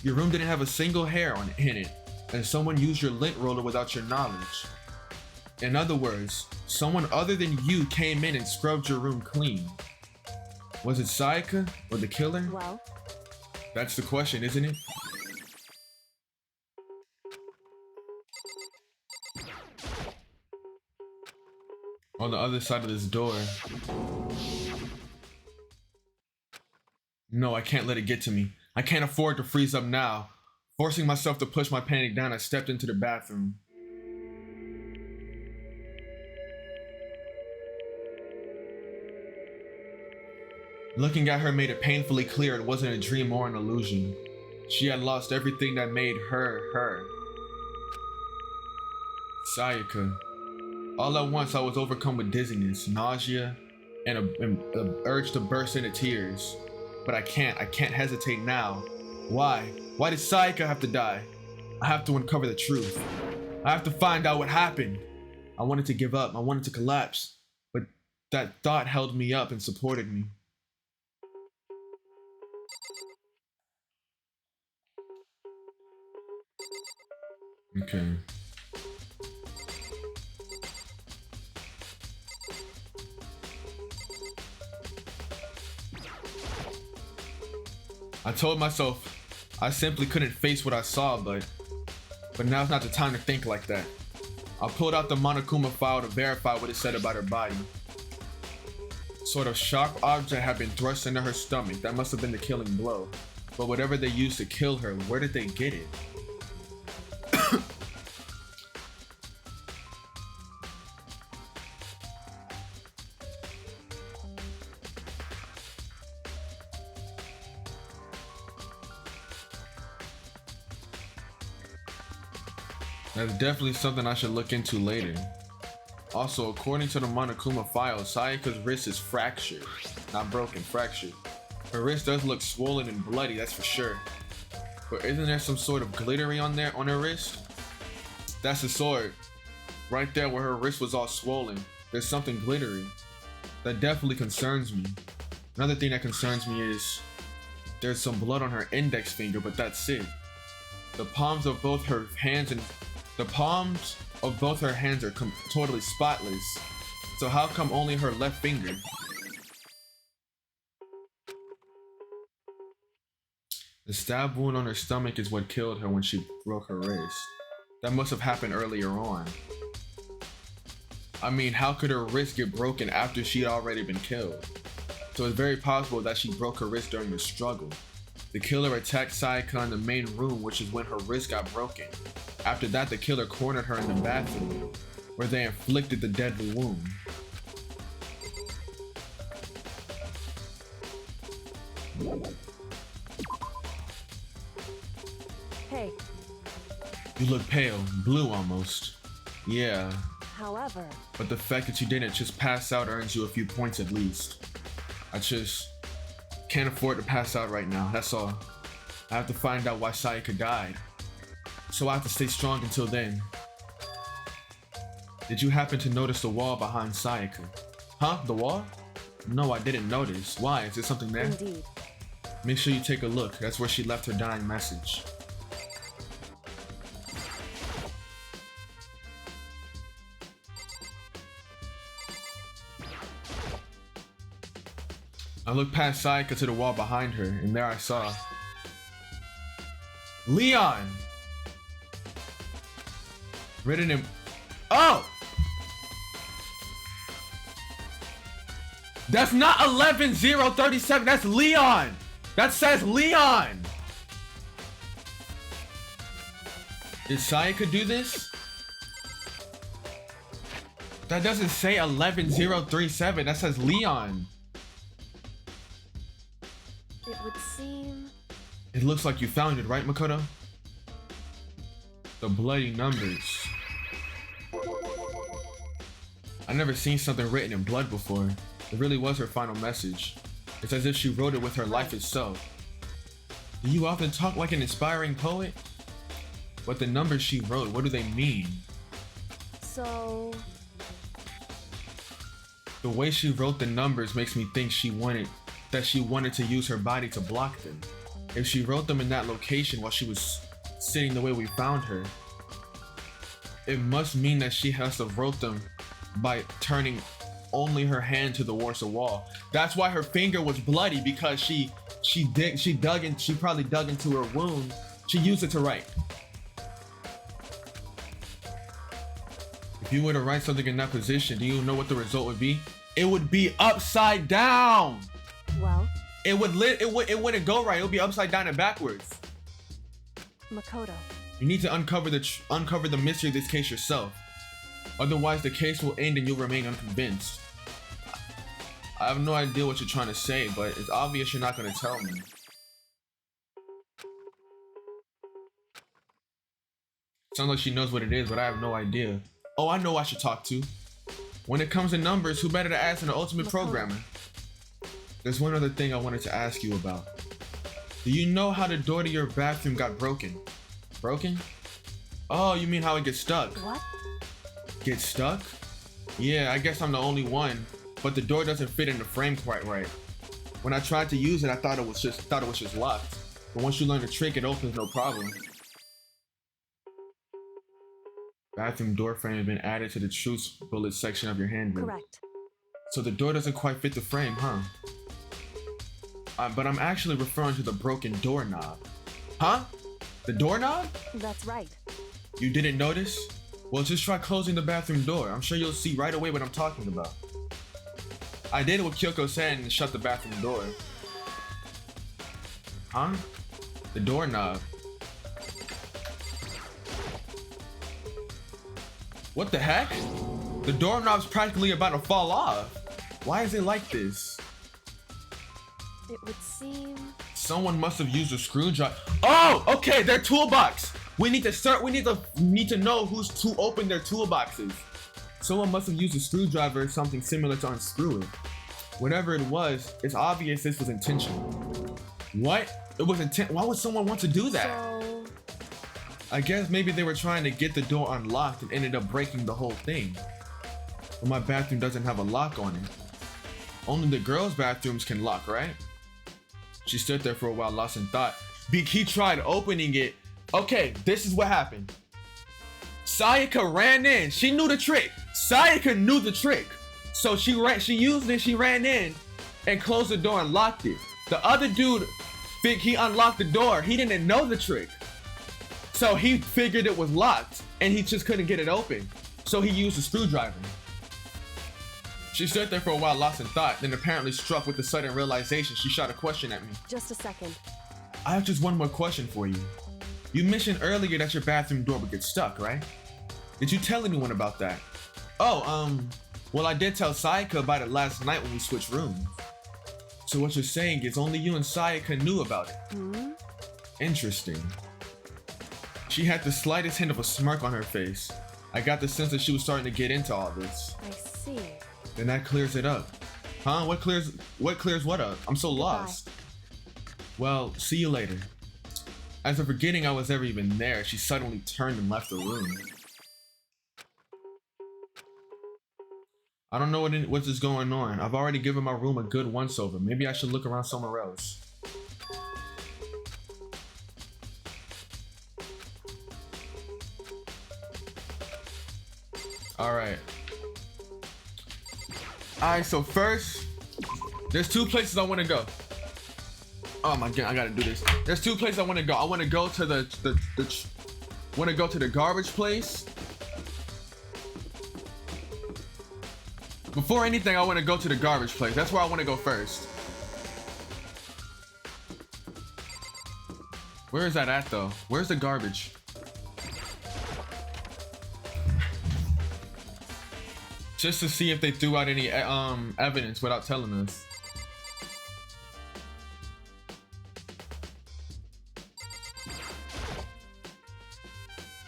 Your room didn't have a single hair in it, and someone used your lint roller without your knowledge. In other words, someone other than you came in and scrubbed your room clean. Was it Sayaka or the killer? Well, That's the question, isn't it? On the other side of this door. No, I can't let it get to me. I can't afford to freeze up now. Forcing myself to push my panic down, I stepped into the bathroom. Looking at her made it painfully clear it wasn't a dream or an illusion. She had lost everything that made her, her. Sayaka. All at once I was overcome with dizziness, nausea, and a urge to burst into tears. But I can't hesitate now. Why? Why did Sayaka have to die? I have to uncover the truth. I have to find out what happened. I wanted to give up, I wanted to collapse, but that thought held me up and supported me. Okay. I told myself I simply couldn't face what I saw, but now's not the time to think like that. I pulled out the Monokuma file to verify what it said about her body. Sort of sharp object had been thrust into her stomach. That must have been the killing blow. But whatever they used to kill her, where did they get it? That's definitely something I should look into later. Also, according to the Monokuma file, Sayaka's wrist is fractured. Not broken, fractured. Her wrist does look swollen and bloody, that's for sure. But isn't there some sort of glittery on her wrist? That's the sword. Right there where her wrist was all swollen. There's something glittery. That definitely concerns me. Another thing that concerns me is there's some blood on her index finger, but that's it. The palms of both her hands are totally spotless. So how come only her left finger? The stab wound on her stomach is what killed her when she broke her wrist. That must have happened earlier on. I mean, how could her wrist get broken after she had already been killed? So it's very possible that she broke her wrist during the struggle. The killer attacked Sayaka in the main room, which is when her wrist got broken. After that, the killer cornered her in the bathroom, where they inflicted the deadly wound. hey, You look pale, blue almost. Yeah, however, but the fact that you didn't just pass out earns you a few points at least. I just can't afford to pass out right now, that's all. I have to find out why Sayaka died. So I have to stay strong until then. Did you happen to notice the wall behind Sayaka? Huh? The wall? No, I didn't notice. Why? Is there something there? indeed. Make sure you take a look. That's where she left her dying message. I looked past Sayaka to the wall behind her, and there I saw Leon! Written in... Oh! That's not 11037, that's Leon! That says Leon! Did Sayaka do this? That doesn't say 11037, that says Leon. It would seem... It looks like you found it, right, Makoto? The bloody numbers. I never seen something written in blood before. It really was her final message. It's as if she wrote it with her life itself. Do you often talk like an inspiring poet? But the numbers she wrote, what do they mean? So... The way she wrote the numbers makes me think she wanted to use her body to block them. If she wrote them in that location while she was sitting the way we found her, it must mean that she has to wrote them by turning only her hand towards the wall. That's why her finger was bloody, because she probably dug into her wound. She used it to write. If you were to write something in that position, do you know what the result would be? It would be upside down. Well? It wouldn't go right. It would be upside down and backwards. Makoto. You need to uncover the mystery of this case yourself. Otherwise, the case will end and you'll remain unconvinced. I have no idea what you're trying to say, but it's obvious you're not going to tell me. Sounds like she knows what it is, but I have no idea. Oh, I know who I should talk to. When it comes to numbers, who better to ask than the ultimate programmer? There's one other thing I wanted to ask you about. Do you know how the door to your bathroom got broken? Broken? Oh, you mean how it gets stuck? What? Get stuck? Yeah, I guess I'm the only one, but the door doesn't fit in the frame quite right. When I tried to use it, I thought it was just locked. But once you learn the trick, it opens no problem. Bathroom door frame has been added to the truce bullet section of your handle. Correct. So the door doesn't quite fit the frame, huh? But I'm actually referring to the broken doorknob. Huh? The doorknob? That's right. You didn't notice? Well, just try closing the bathroom door. I'm sure you'll see right away what I'm talking about. I did what Kyoko said and shut the bathroom door. Huh? The doorknob. What the heck? The doorknob's practically about to fall off. Why is it like this? It would seem... Someone must have used a screwdriver. Oh, okay, their toolbox. We need to know who opened their toolboxes. Someone must have used a screwdriver or something similar to unscrew it. Whatever it was, it's obvious this was intentional. What? It was why would someone want to do that? So... I guess maybe they were trying to get the door unlocked and ended up breaking the whole thing. But my bathroom doesn't have a lock on it. Only the girls' bathrooms can lock, right? She stood there for a while, lost in thought. He tried opening it. Okay, this is what happened. Sayaka ran in. She knew the trick. Sayaka knew the trick. So she used it, she ran in and closed the door and locked it. The other dude, he unlocked the door. He didn't know the trick. So he figured it was locked and he just couldn't get it open. So he used a screwdriver. She stood there for a while, lost in thought, then apparently struck with a sudden realization. She shot a question at me. Just a second. I have just one more question for you. You mentioned earlier that your bathroom door would get stuck, right? Did you tell anyone about that? Oh, well, I did tell Sayaka about it last night when we switched rooms. So what you're saying is only you and Sayaka knew about it. Hmm? Interesting. She had the slightest hint of a smirk on her face. I got the sense that she was starting to get into all this. I see. Then that clears it up. Huh? What clears what up? I'm so lost. Well, see you later. As for forgetting I was ever even there, she suddenly turned and left the room. I don't know what's just going on. I've already given my room a good once-over. Maybe I should look around somewhere else. Alright, so first, There's two places I want to go. Oh my god, I gotta do this. There's two places I want to go. I want to go to the garbage place. Before anything, I want to go to the garbage place. That's where I want to go first. Where is that at though? Where's the garbage? Just to see if they threw out any evidence without telling us.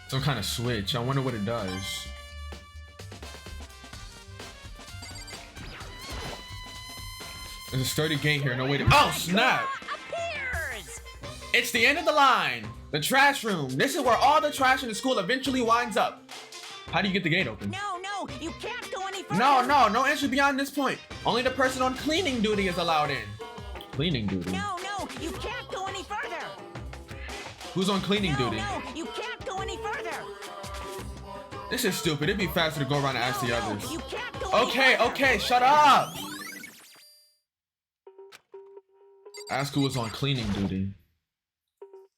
Some kind of switch. I wonder what it does. There's a sturdy gate here. No way to. Oh snap! Appears! It's the end of the line. The trash room. This is where all the trash in the school eventually winds up. How do you get the gate open? No, you can't go any further. No entry beyond this point. Only the person on cleaning duty is allowed in. Cleaning duty? No, you can't go any further. Who's on cleaning duty? No, you can't go any further. This is stupid. It'd be faster to go around and ask the others. You can't go any further. Okay, shut up. Ask who was on cleaning duty.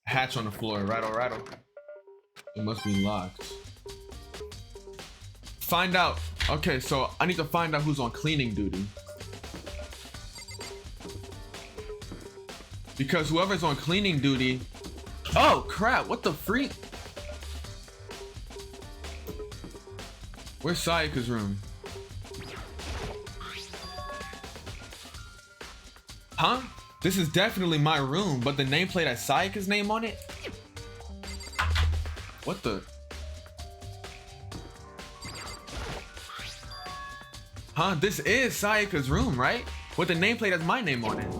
Hatch on the floor. Rattle. It must be locked. Find out. Okay, so I need to find out who's on cleaning duty. Because whoever's on cleaning duty... Oh, crap. What the freak? Where's Sayaka's room? Huh? This is definitely my room, but the nameplate has Sayaka's name on it? What the... Huh? This is Sayaka's room, right? With the nameplate has my name on it.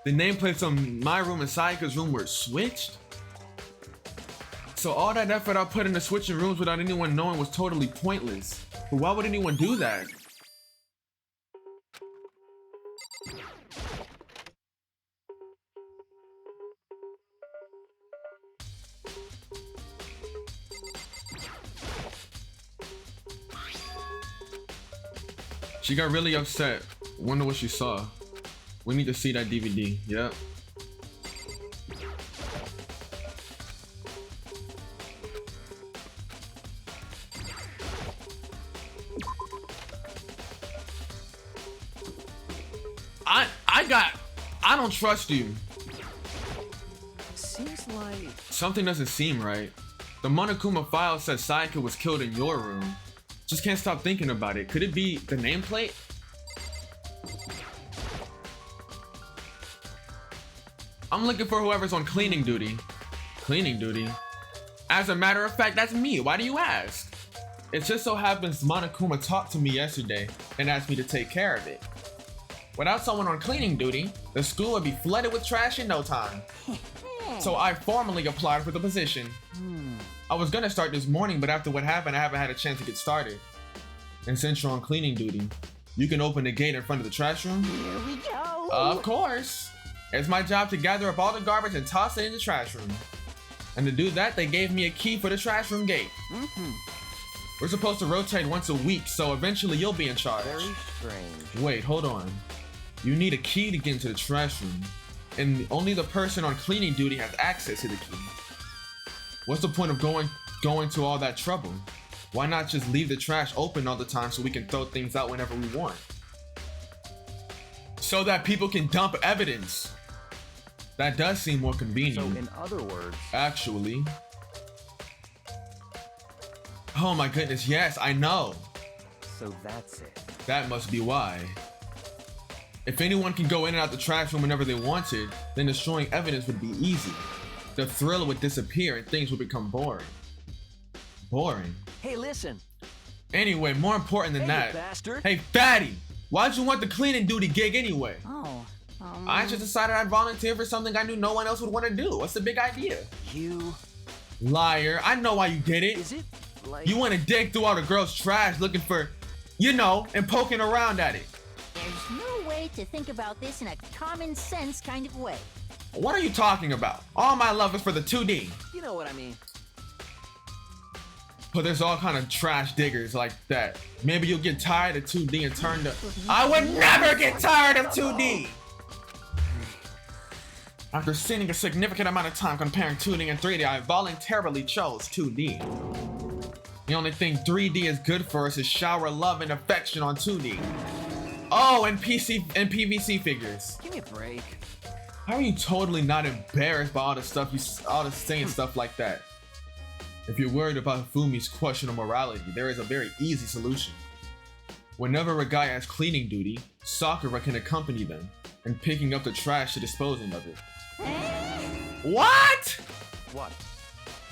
The nameplates on my room and Sayaka's room were switched? So all that effort I put into switching rooms without anyone knowing was totally pointless. But why would anyone do that? She got really upset. Wonder what she saw. We need to see that DVD. Yep. I don't trust you. Seems like something doesn't seem right. The Monokuma file says Sayaka was killed in your room. Just can't stop thinking about it. Could it be the nameplate? I'm looking for whoever's on cleaning duty. Cleaning duty? As a matter of fact, that's me. Why do you ask? It just so happens Monokuma talked to me yesterday and asked me to take care of it. Without someone on cleaning duty, the school would be flooded with trash in no time. So I formally applied for the position. I was gonna start this morning, but after what happened, I haven't had a chance to get started. And since you're on cleaning duty, you can open the gate in front of the trash room? Here we go. Of course. It's my job to gather up all the garbage and toss it in the trash room. And to do that, they gave me a key for the trash room gate. We're supposed to rotate once a week, so eventually you'll be in charge. very strange. Wait, hold on. You need a key to get into the trash room, and only the person on cleaning duty has access to the key. What's the point of going to all that trouble? Why not just leave the trash open all the time so we can throw things out whenever we want? So that people can dump evidence. That does seem more convenient. So in other words, actually. Oh my goodness, yes, I know. so that's it. That must be why. If anyone can go in and out the trash room whenever they wanted, then destroying evidence would be easy. The thrill would disappear and things would become boring. Boring? Hey, listen. Anyway, more important than Hey, that. you bastard. Hey, fatty! Why'd you want the cleaning duty gig anyway? Oh, I just decided I'd volunteer for something I knew no one else would want to do. What's the big idea? You... Liar, I know why you did it. Is it like... You want to dig through all the girls' trash looking for, you know, and poking around at it. there's no way to think about this in a common sense kind of way. What are you talking about? All my love is for the 2D. You know what I mean. But there's all kind of trash diggers like that. Maybe you'll get tired of 2D and turn to... I would never get tired of 2D! After spending a significant amount of time comparing 2D and 3D, I voluntarily chose 2D. The only thing 3D is good for us is shower love and affection on 2D. Oh, and PVC figures. Give me a break. How are you totally not embarrassed by all the saying stuff like that? If you're worried about Fumi's questionable morality, there is a very easy solution. Whenever a guy has cleaning duty, Sakura can accompany them in picking up the trash to disposing of it. What? What?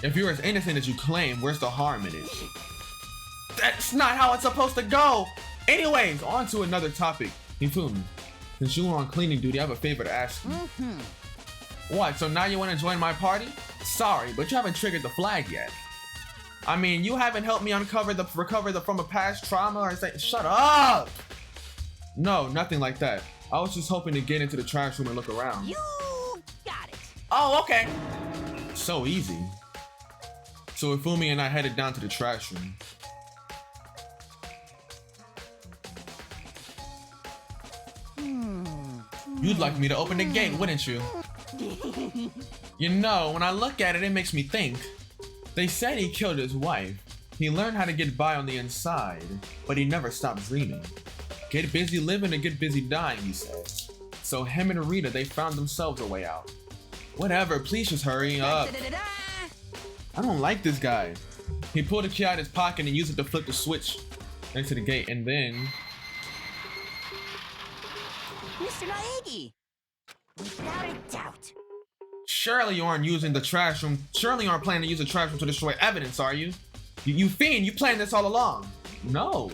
If you're as innocent as you claim, where's the harm in it? That's not how it's supposed to go! Anyways, on to another topic. Hifumi, since you were on cleaning duty, I have a favor to ask you. What, so now you want to join my party? Sorry, but you haven't triggered the flag yet. I mean, you haven't helped me recover from a past trauma or something. Shut up! No, nothing like that. I was just hoping to get into the trash room and look around. You got it. Oh, okay. So easy. So Hifumi and I headed down to the trash room. You'd like me to open the gate, wouldn't you? You know, when I look at it, it makes me think. They said he killed his wife. He learned how to get by on the inside, but he never stopped dreaming. Get busy living and get busy dying, he said. So him and Rita, they found themselves a way out. Whatever, please just hurry up. I don't like this guy. He pulled a key out of his pocket and used it to flip the switch next to the gate, and then... Mr. Naegi! Without a doubt. Surely you aren't using the trash room. Surely you aren't planning to use the trash room to destroy evidence, are you? You fiend, you planned this all along. No.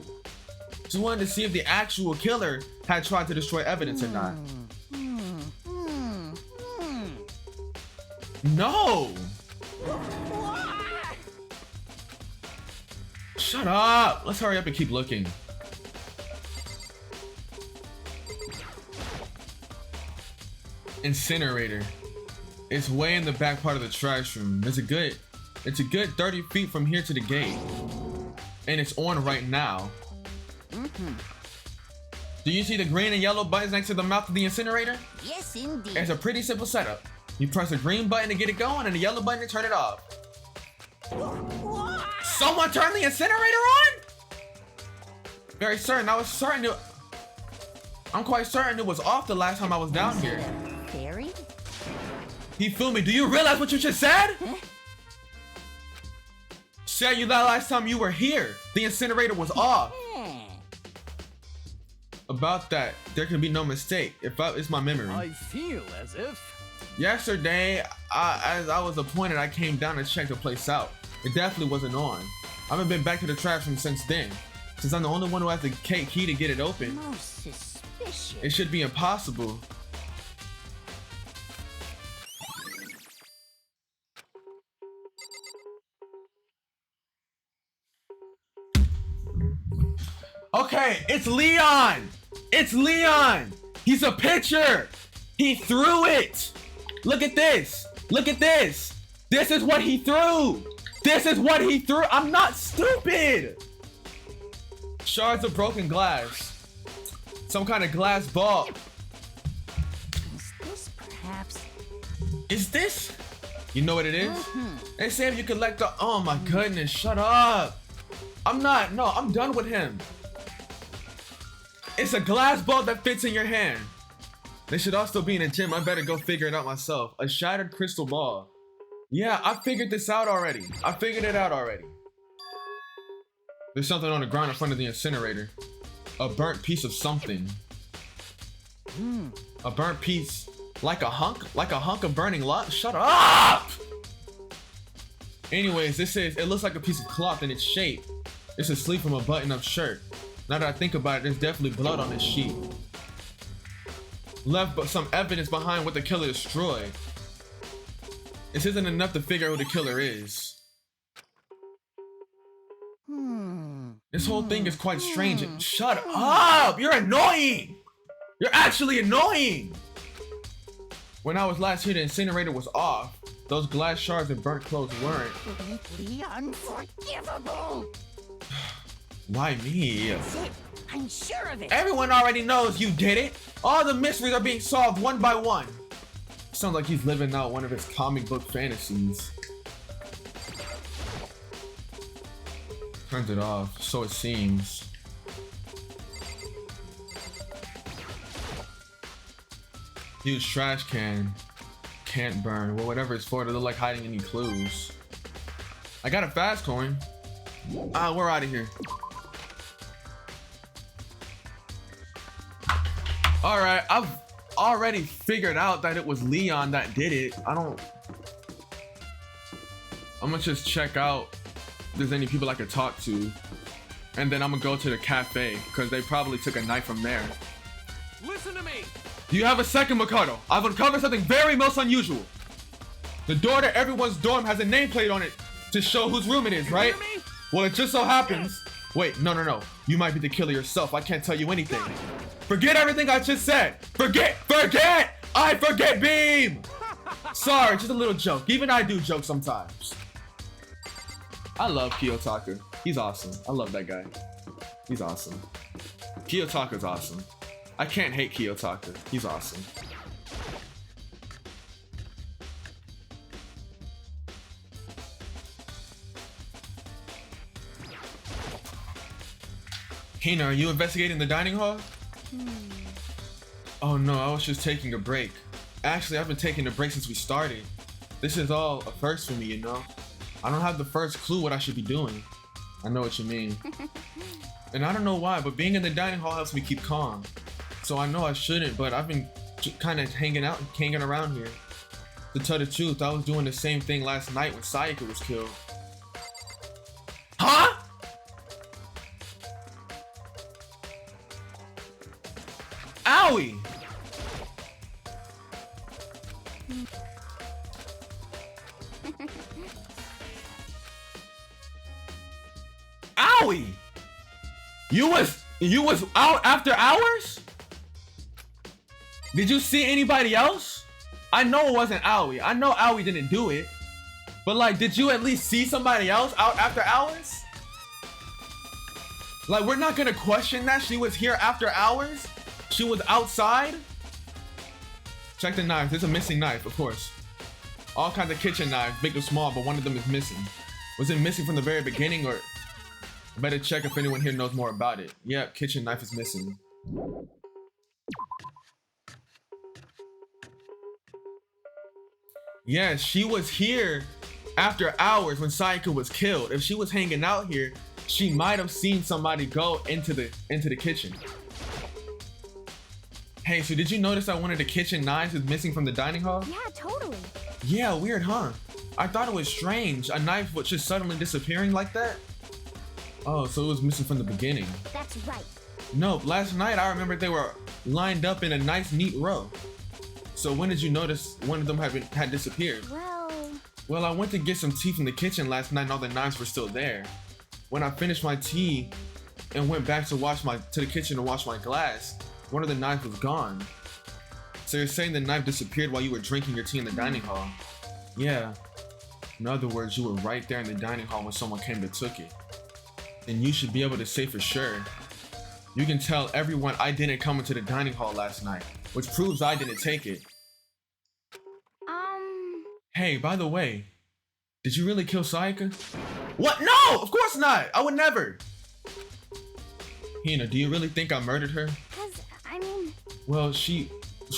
Just wanted to see if the actual killer had tried to destroy evidence or not. No! Shut up! Let's hurry up and keep looking. Incinerator. It's way in the back part of the trash room. It's a good 30 feet from here to the gate. And it's on right now. Do you see the green and yellow buttons next to the mouth of the incinerator? Yes, indeed. It's a pretty simple setup. You press the green button to get it going and the yellow button to turn it off. Someone turned the incinerator on? Very certain. I'm quite certain it was off the last time I was down here. Fairy? Hifumi, do you realize what you just said? Huh? Said you that last time you were here. The incinerator was off. About that, there can be no mistake. It's my memory. I feel as if... Yesterday, as I was appointed, I came down to check the place out. It definitely wasn't on. I haven't been back to the trash room since then. Since I'm the only one who has the key to get it open, Most suspicious. it should be impossible. Okay, it's Leon! It's Leon! He's a pitcher! He threw it! Look at this! Look at this! This is what he threw! This is what he threw! I'm not stupid! Shards of broken glass. Some kind of glass ball. Is this perhaps? Is this? You know what it is? They say if you collect the... Oh my goodness, shut up! I'm done with him. It's a glass ball that fits in your hand. They should also be in a gym. I better go figure it out myself. A shattered crystal ball. Yeah, I figured this out already. I figured it out already. There's something on the ground in front of the incinerator. A burnt piece of something. A burnt piece. Like a hunk of burning lava. Shut up! Anyways, this says, it looks like a piece of cloth in its shape. It's a sleeve from a button-up shirt. Now that I think about it, there's definitely blood on this sheet. Left but some evidence behind what the killer destroyed. This isn't enough to figure out who the killer is. This whole thing is quite strange. Shut up! You're annoying! You're actually annoying! When I was last here, the incinerator was off. Those glass shards and burnt clothes weren't. Completely unforgivable. Why me? That's it. I'm sure of it. Everyone already knows you did it. All the mysteries are being solved one by one. Sounds like he's living out one of his comic book fantasies. Turns it off, so it seems. Huge trash can. Can't burn. Well, whatever it's for, it doesn't look like hiding any clues. I got a fast coin. We're out of here. All right, I've already figured out that it was Leon that did it. I'm gonna just check out if there's any people I could talk to, and then I'm gonna go to the cafe because they probably took a knife from there. Listen to me. Do you have a second, Makoto? I've uncovered something very most unusual. The door to everyone's dorm has a nameplate on it to show whose room it is, right? You hear me? Well, it just so happens. Wait, no. You might be the killer yourself. I can't tell you anything. Forget everything I just said. Forget! I forget Beam! Sorry, just a little joke. Even I do jokes sometimes. I love Kiyotaka. He's awesome. I love that guy. He's awesome. Kiyotaka's awesome. I can't hate Kiyotaka. He's awesome. Hina, are you investigating the dining hall? Oh no, I was just taking a break. Actually, I've been taking a break since we started. This is all a first for me, you know? I don't have the first clue what I should be doing. I know what you mean. And I don't know why, but being in the dining hall helps me keep calm. So I know I shouldn't, but I've been kind of hanging around here. To tell the truth, I was doing the same thing last night when Sayaka was killed. Huh? Owie! Owie! You was out after hours? Did you see anybody else? I know it wasn't Owie. I know Owie didn't do it. But like, did you at least see somebody else out after hours? Like, we're not gonna question that she was here after hours? She was outside? Check the knives. There's a missing knife, of course. All kinds of kitchen knives, big or small, but one of them is missing. Was it missing from the very beginning, or... I better check if anyone here knows more about it. Yep, kitchen knife is missing. Yeah, she was here after hours when Sayaka was killed. If she was hanging out here, she might have seen somebody go into the kitchen. Hey, so did you notice that one of the kitchen knives is missing from the dining hall? Yeah, totally. Yeah, weird, huh? I thought it was strange. A knife was just suddenly disappearing like that? Oh, so it was missing from the beginning. That's right. Nope, last night I remember they were lined up in a nice, neat row. So when did you notice one of them had disappeared? Well, I went to get some tea from the kitchen last night and all the knives were still there. When I finished my tea and went back to the kitchen to wash my glass, one of the knives was gone. So you're saying the knife disappeared while you were drinking your tea in the dining hall? Yeah. In other words, you were right there in the dining hall when someone came to took it. And you should be able to say for sure. You can tell everyone I didn't come into the dining hall last night, which proves I didn't take it. Hey, by the way, did you really kill Sayaka? What? No, of course not. I would never. Hina, do you really think I murdered her? Well, she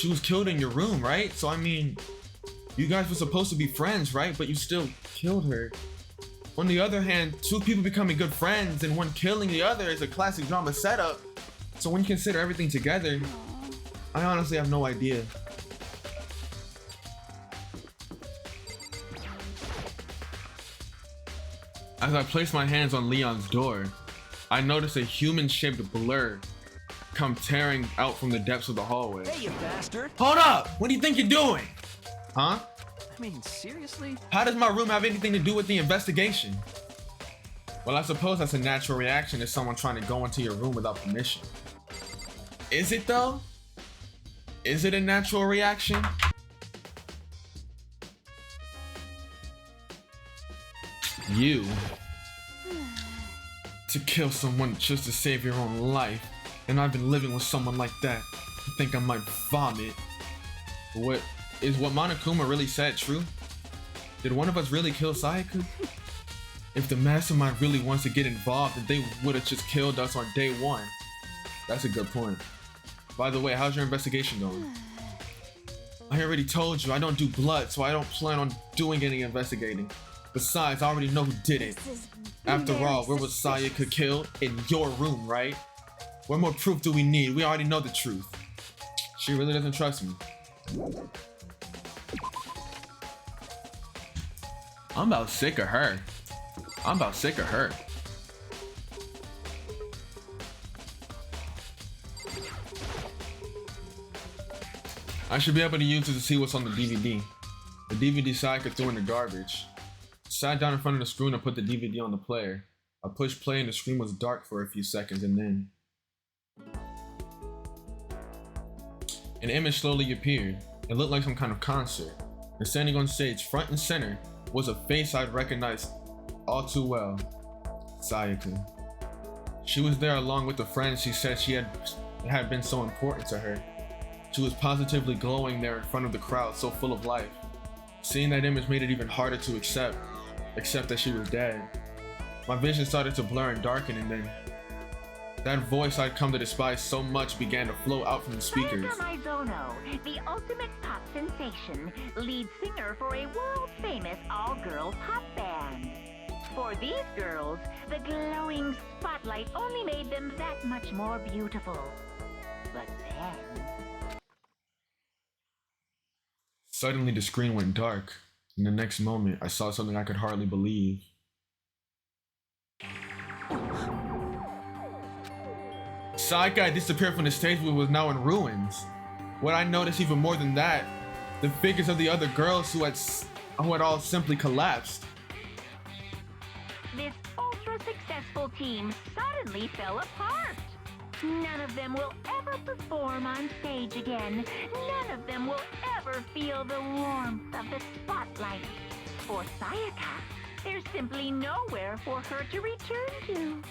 was killed in your room, right? So I mean, you guys were supposed to be friends, right? But you still killed her. On the other hand, two people becoming good friends and one killing the other is a classic drama setup. So when you consider everything together, I honestly have no idea. As I placed my hands on Leon's door, I noticed a human-shaped blur come tearing out from the depths of the hallway. Hey, you bastard! Hold up! What do you think you're doing? Huh? I mean, seriously? How does my room have anything to do with the investigation? Well, I suppose that's a natural reaction to someone trying to go into your room without permission. Is it though? Is it a natural reaction? You. To kill someone just to save your own life. And I've been living with someone like that. I think I might vomit. What Monokuma really said true? Did one of us really kill Sayaka? If the mastermind really wants to get involved, then they would have just killed us on day one. That's a good point. By the way, how's your investigation going? I already told you I don't do blood, so I don't plan on doing any investigating. Besides, I already know who did it. After all, where was Sayaka killed? In your room, right? What more proof do we need? We already know the truth. She really doesn't trust me. I'm about sick of her. I'm about sick of her. I should be able to use it to see what's on the DVD. The DVD Sayaka threw in the garbage. Sat down in front of the screen and put the DVD on the player. I pushed play and the screen was dark for a few seconds, and then an image slowly appeared. It looked like some kind of concert. And standing on stage, front and center, was a face I'd recognized all too well. Sayaka. She was there along with the friends she said had been so important to her. She was positively glowing there in front of the crowd, so full of life. Seeing that image made it even harder to accept that she was dead. My vision started to blur and darken, and then that voice I'd come to despise so much began to flow out from the speakers. Sayaka Mizono, the ultimate pop sensation, lead singer for a world-famous all-girl pop band. For these girls, the glowing spotlight only made them that much more beautiful. But then... Suddenly the screen went dark. In the next moment, I saw something I could hardly believe. Sayaka had disappeared from the stage but was now in ruins. What I noticed even more than that, the figures of the other girls who had all simply collapsed. This ultra-successful team suddenly fell apart. None of them will ever perform on stage again. None of them will ever feel the warmth of the spotlight. For Sayaka, there's simply nowhere for her to return to.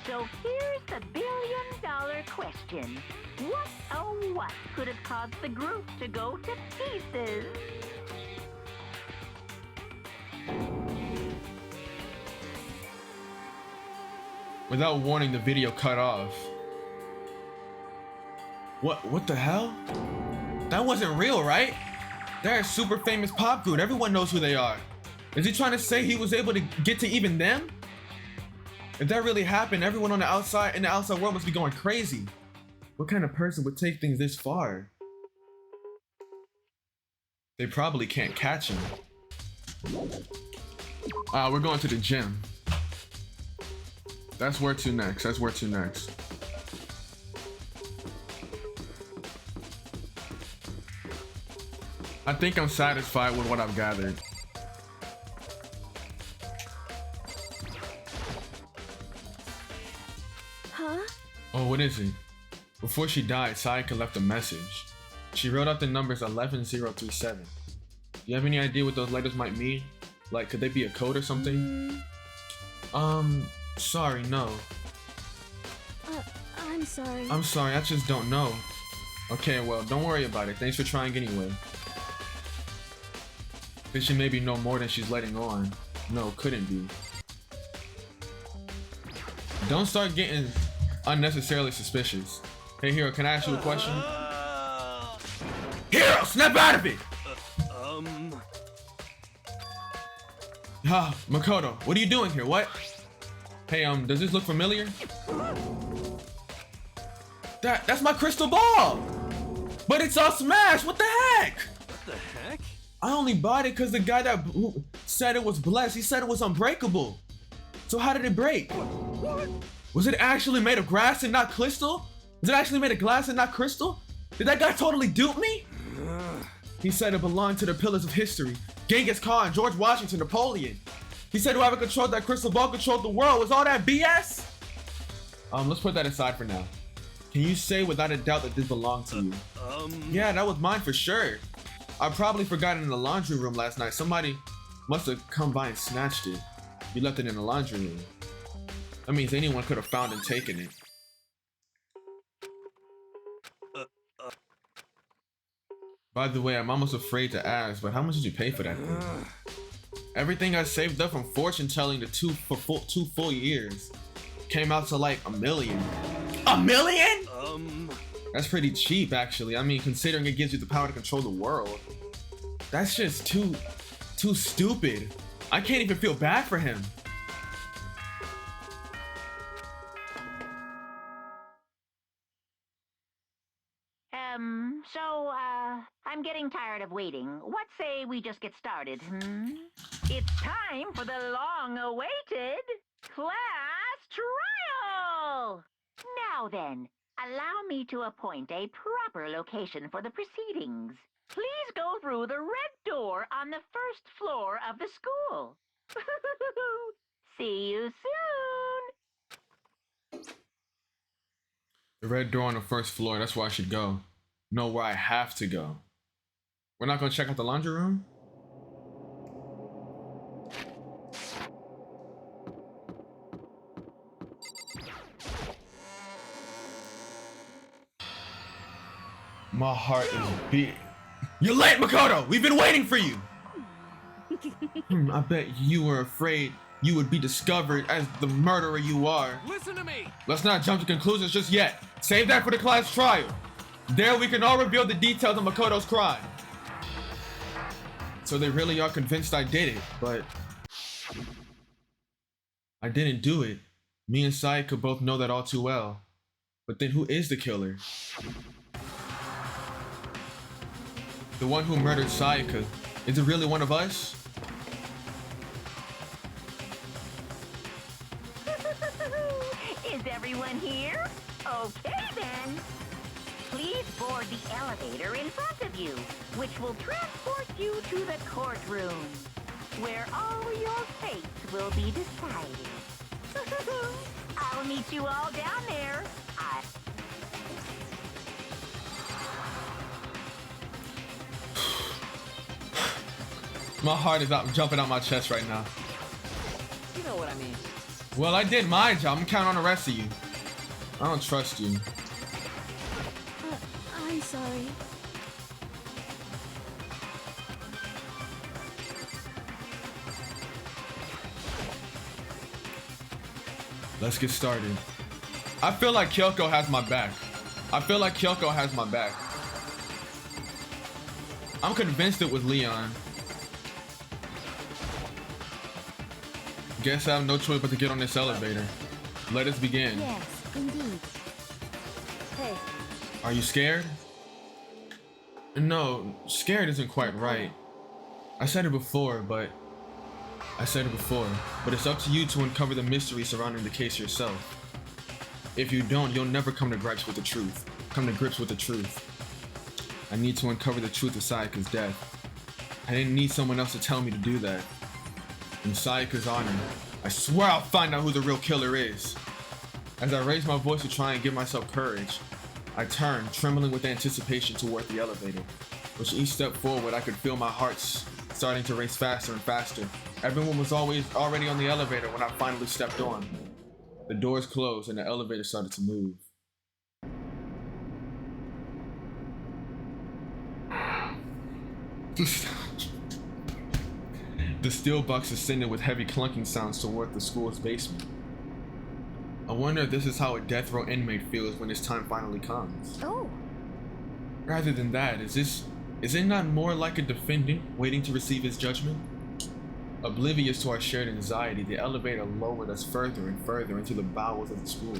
So here's the billion-dollar question. What, oh what, could have caused the group to go to pieces? Without warning, the video cut off. What the hell? That wasn't real, right? They're a super famous pop group. Everyone knows who they are. Is he trying to say he was able to get to even them? If that really happened, everyone in the outside world must be going crazy. What kind of person would take things this far? They probably can't catch him. We're going to the gym. That's where to next. That's where to next. I think I'm satisfied with what I've gathered. Huh? Oh, what is it? Before she died, Sayaka left a message. She wrote out the numbers 11037. Do you have any idea what those letters might mean? Like, could they be a code or something? Sorry, no. I'm sorry. I'm sorry, I just don't know. Okay, well, don't worry about it. Thanks for trying anyway. Cause she maybe know more than she's letting on. No, couldn't be. Don't start getting unnecessarily suspicious. Hey, Hero, can I ask you a question? Hero, snap out of it! Makoto, what are you doing here? What? Hey, does this look familiar? That's my crystal ball! But it's all smashed! What the heck? What the heck? I only bought it because the guy that said it was blessed, he said it was unbreakable. So how did it break? What? Was it actually made of glass and not crystal? Was it actually made of glass and not crystal? Did that guy totally dupe me? He said it belonged to the pillars of history. Genghis Khan, George Washington, Napoleon. He said whoever controlled that crystal ball controlled the world. Was all that BS? Let's put that aside for now. Can you say without a doubt that this belonged to you? Yeah, that was mine for sure. I probably forgot it in the laundry room last night. Somebody must have come by and snatched it. You left it in the laundry room. That means anyone could have found and taken it. By the way, I'm almost afraid to ask, but how much did you pay for that thing? Everything I saved up from fortune telling the two full years came out to like $1 million. $1 million? That's pretty cheap, actually. I mean, considering it gives you the power to control the world. That's just too stupid. I can't even feel bad for him. I'm getting tired of waiting. What say we just get started, It's time for the long-awaited class trial! Now then, allow me to appoint a proper location for the proceedings. Please go through the red door on the first floor of the school. See you soon! The red door on the first floor, that's where I should go. Know where I have to go. We're not gonna check out the laundry room? My heart is beating. You're late, Makoto! We've been waiting for you! I bet you were afraid you would be discovered as the murderer you are. Listen to me! Let's not jump to conclusions just yet. Save that for the class trial. There we can all reveal the details of Makoto's crime. So they really are convinced I did it, but I didn't do it. Me and Sayaka both know that all too well. But then who is the killer? The one who murdered Sayaka. Is it really one of us? Is everyone here? Okay then. Please board the elevator in front of you, which will transport you to the courtroom, where all your fates will be decided. I'll meet you all down there. My heart is jumping out my chest right now. You know what I mean. Well, I did my job. I'm counting on the rest of you. I don't trust you. I'm sorry. Let's get started. I feel like Kyoko has my back. I'm convinced it was Leon. Guess I have no choice but to get on this elevator. Let us begin. Yes, indeed. Hey, Are you scared? No, scared isn't quite right. I said it before, but it's up to you to uncover the mystery surrounding the case yourself. If you don't, you'll never come to grips with the truth. I need to uncover the truth of Sayaka's death. I didn't need someone else to tell me to do that. In Sayaka's honor, I swear I'll find out who the real killer is. As I raise my voice to try and give myself courage, I turned, trembling with anticipation toward the elevator. With each step forward, I could feel my heart starting to race faster and faster. Everyone was already on the elevator when I finally stepped on. The doors closed and the elevator started to move. The steel box ascended with heavy clunking sounds toward the school's basement. I wonder if this is how a death row inmate feels when his time finally comes. oh, Rather than that, is it not more like a defendant waiting to receive his judgment? Oblivious to our shared anxiety, the elevator lowered us further and further into the bowels of the school.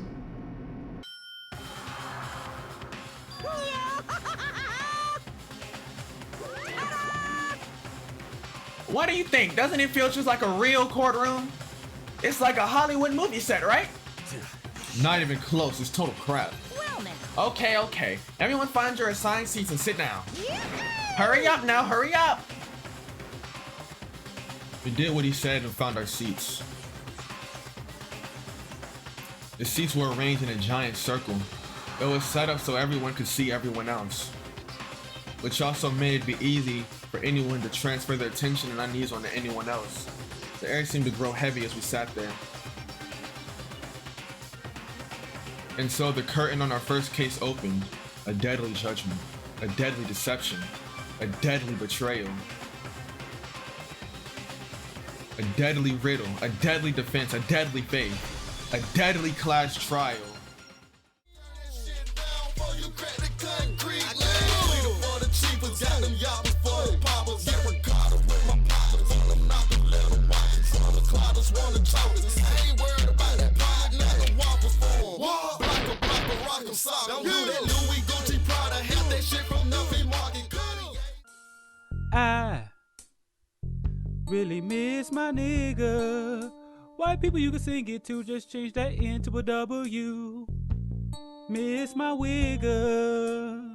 What do you think? Doesn't it feel just like a real courtroom? It's like a Hollywood movie set, right? Not even close, it's total crap. Well now. Okay. Everyone find your assigned seats and sit down. Hurry up now, hurry up! We did what he said and found our seats. The seats were arranged in a giant circle. It was set up so everyone could see everyone else, which also made it be easy for anyone to transfer their attention and unease onto anyone else. The air seemed to grow heavy as we sat there. And so the curtain on our first case opened. A deadly judgment, a deadly deception, a deadly betrayal. A deadly riddle, a deadly defense, a deadly faith, a deadly class trial. I really miss my nigga. White people you can sing it to, just change that N to a W. Miss my wigger.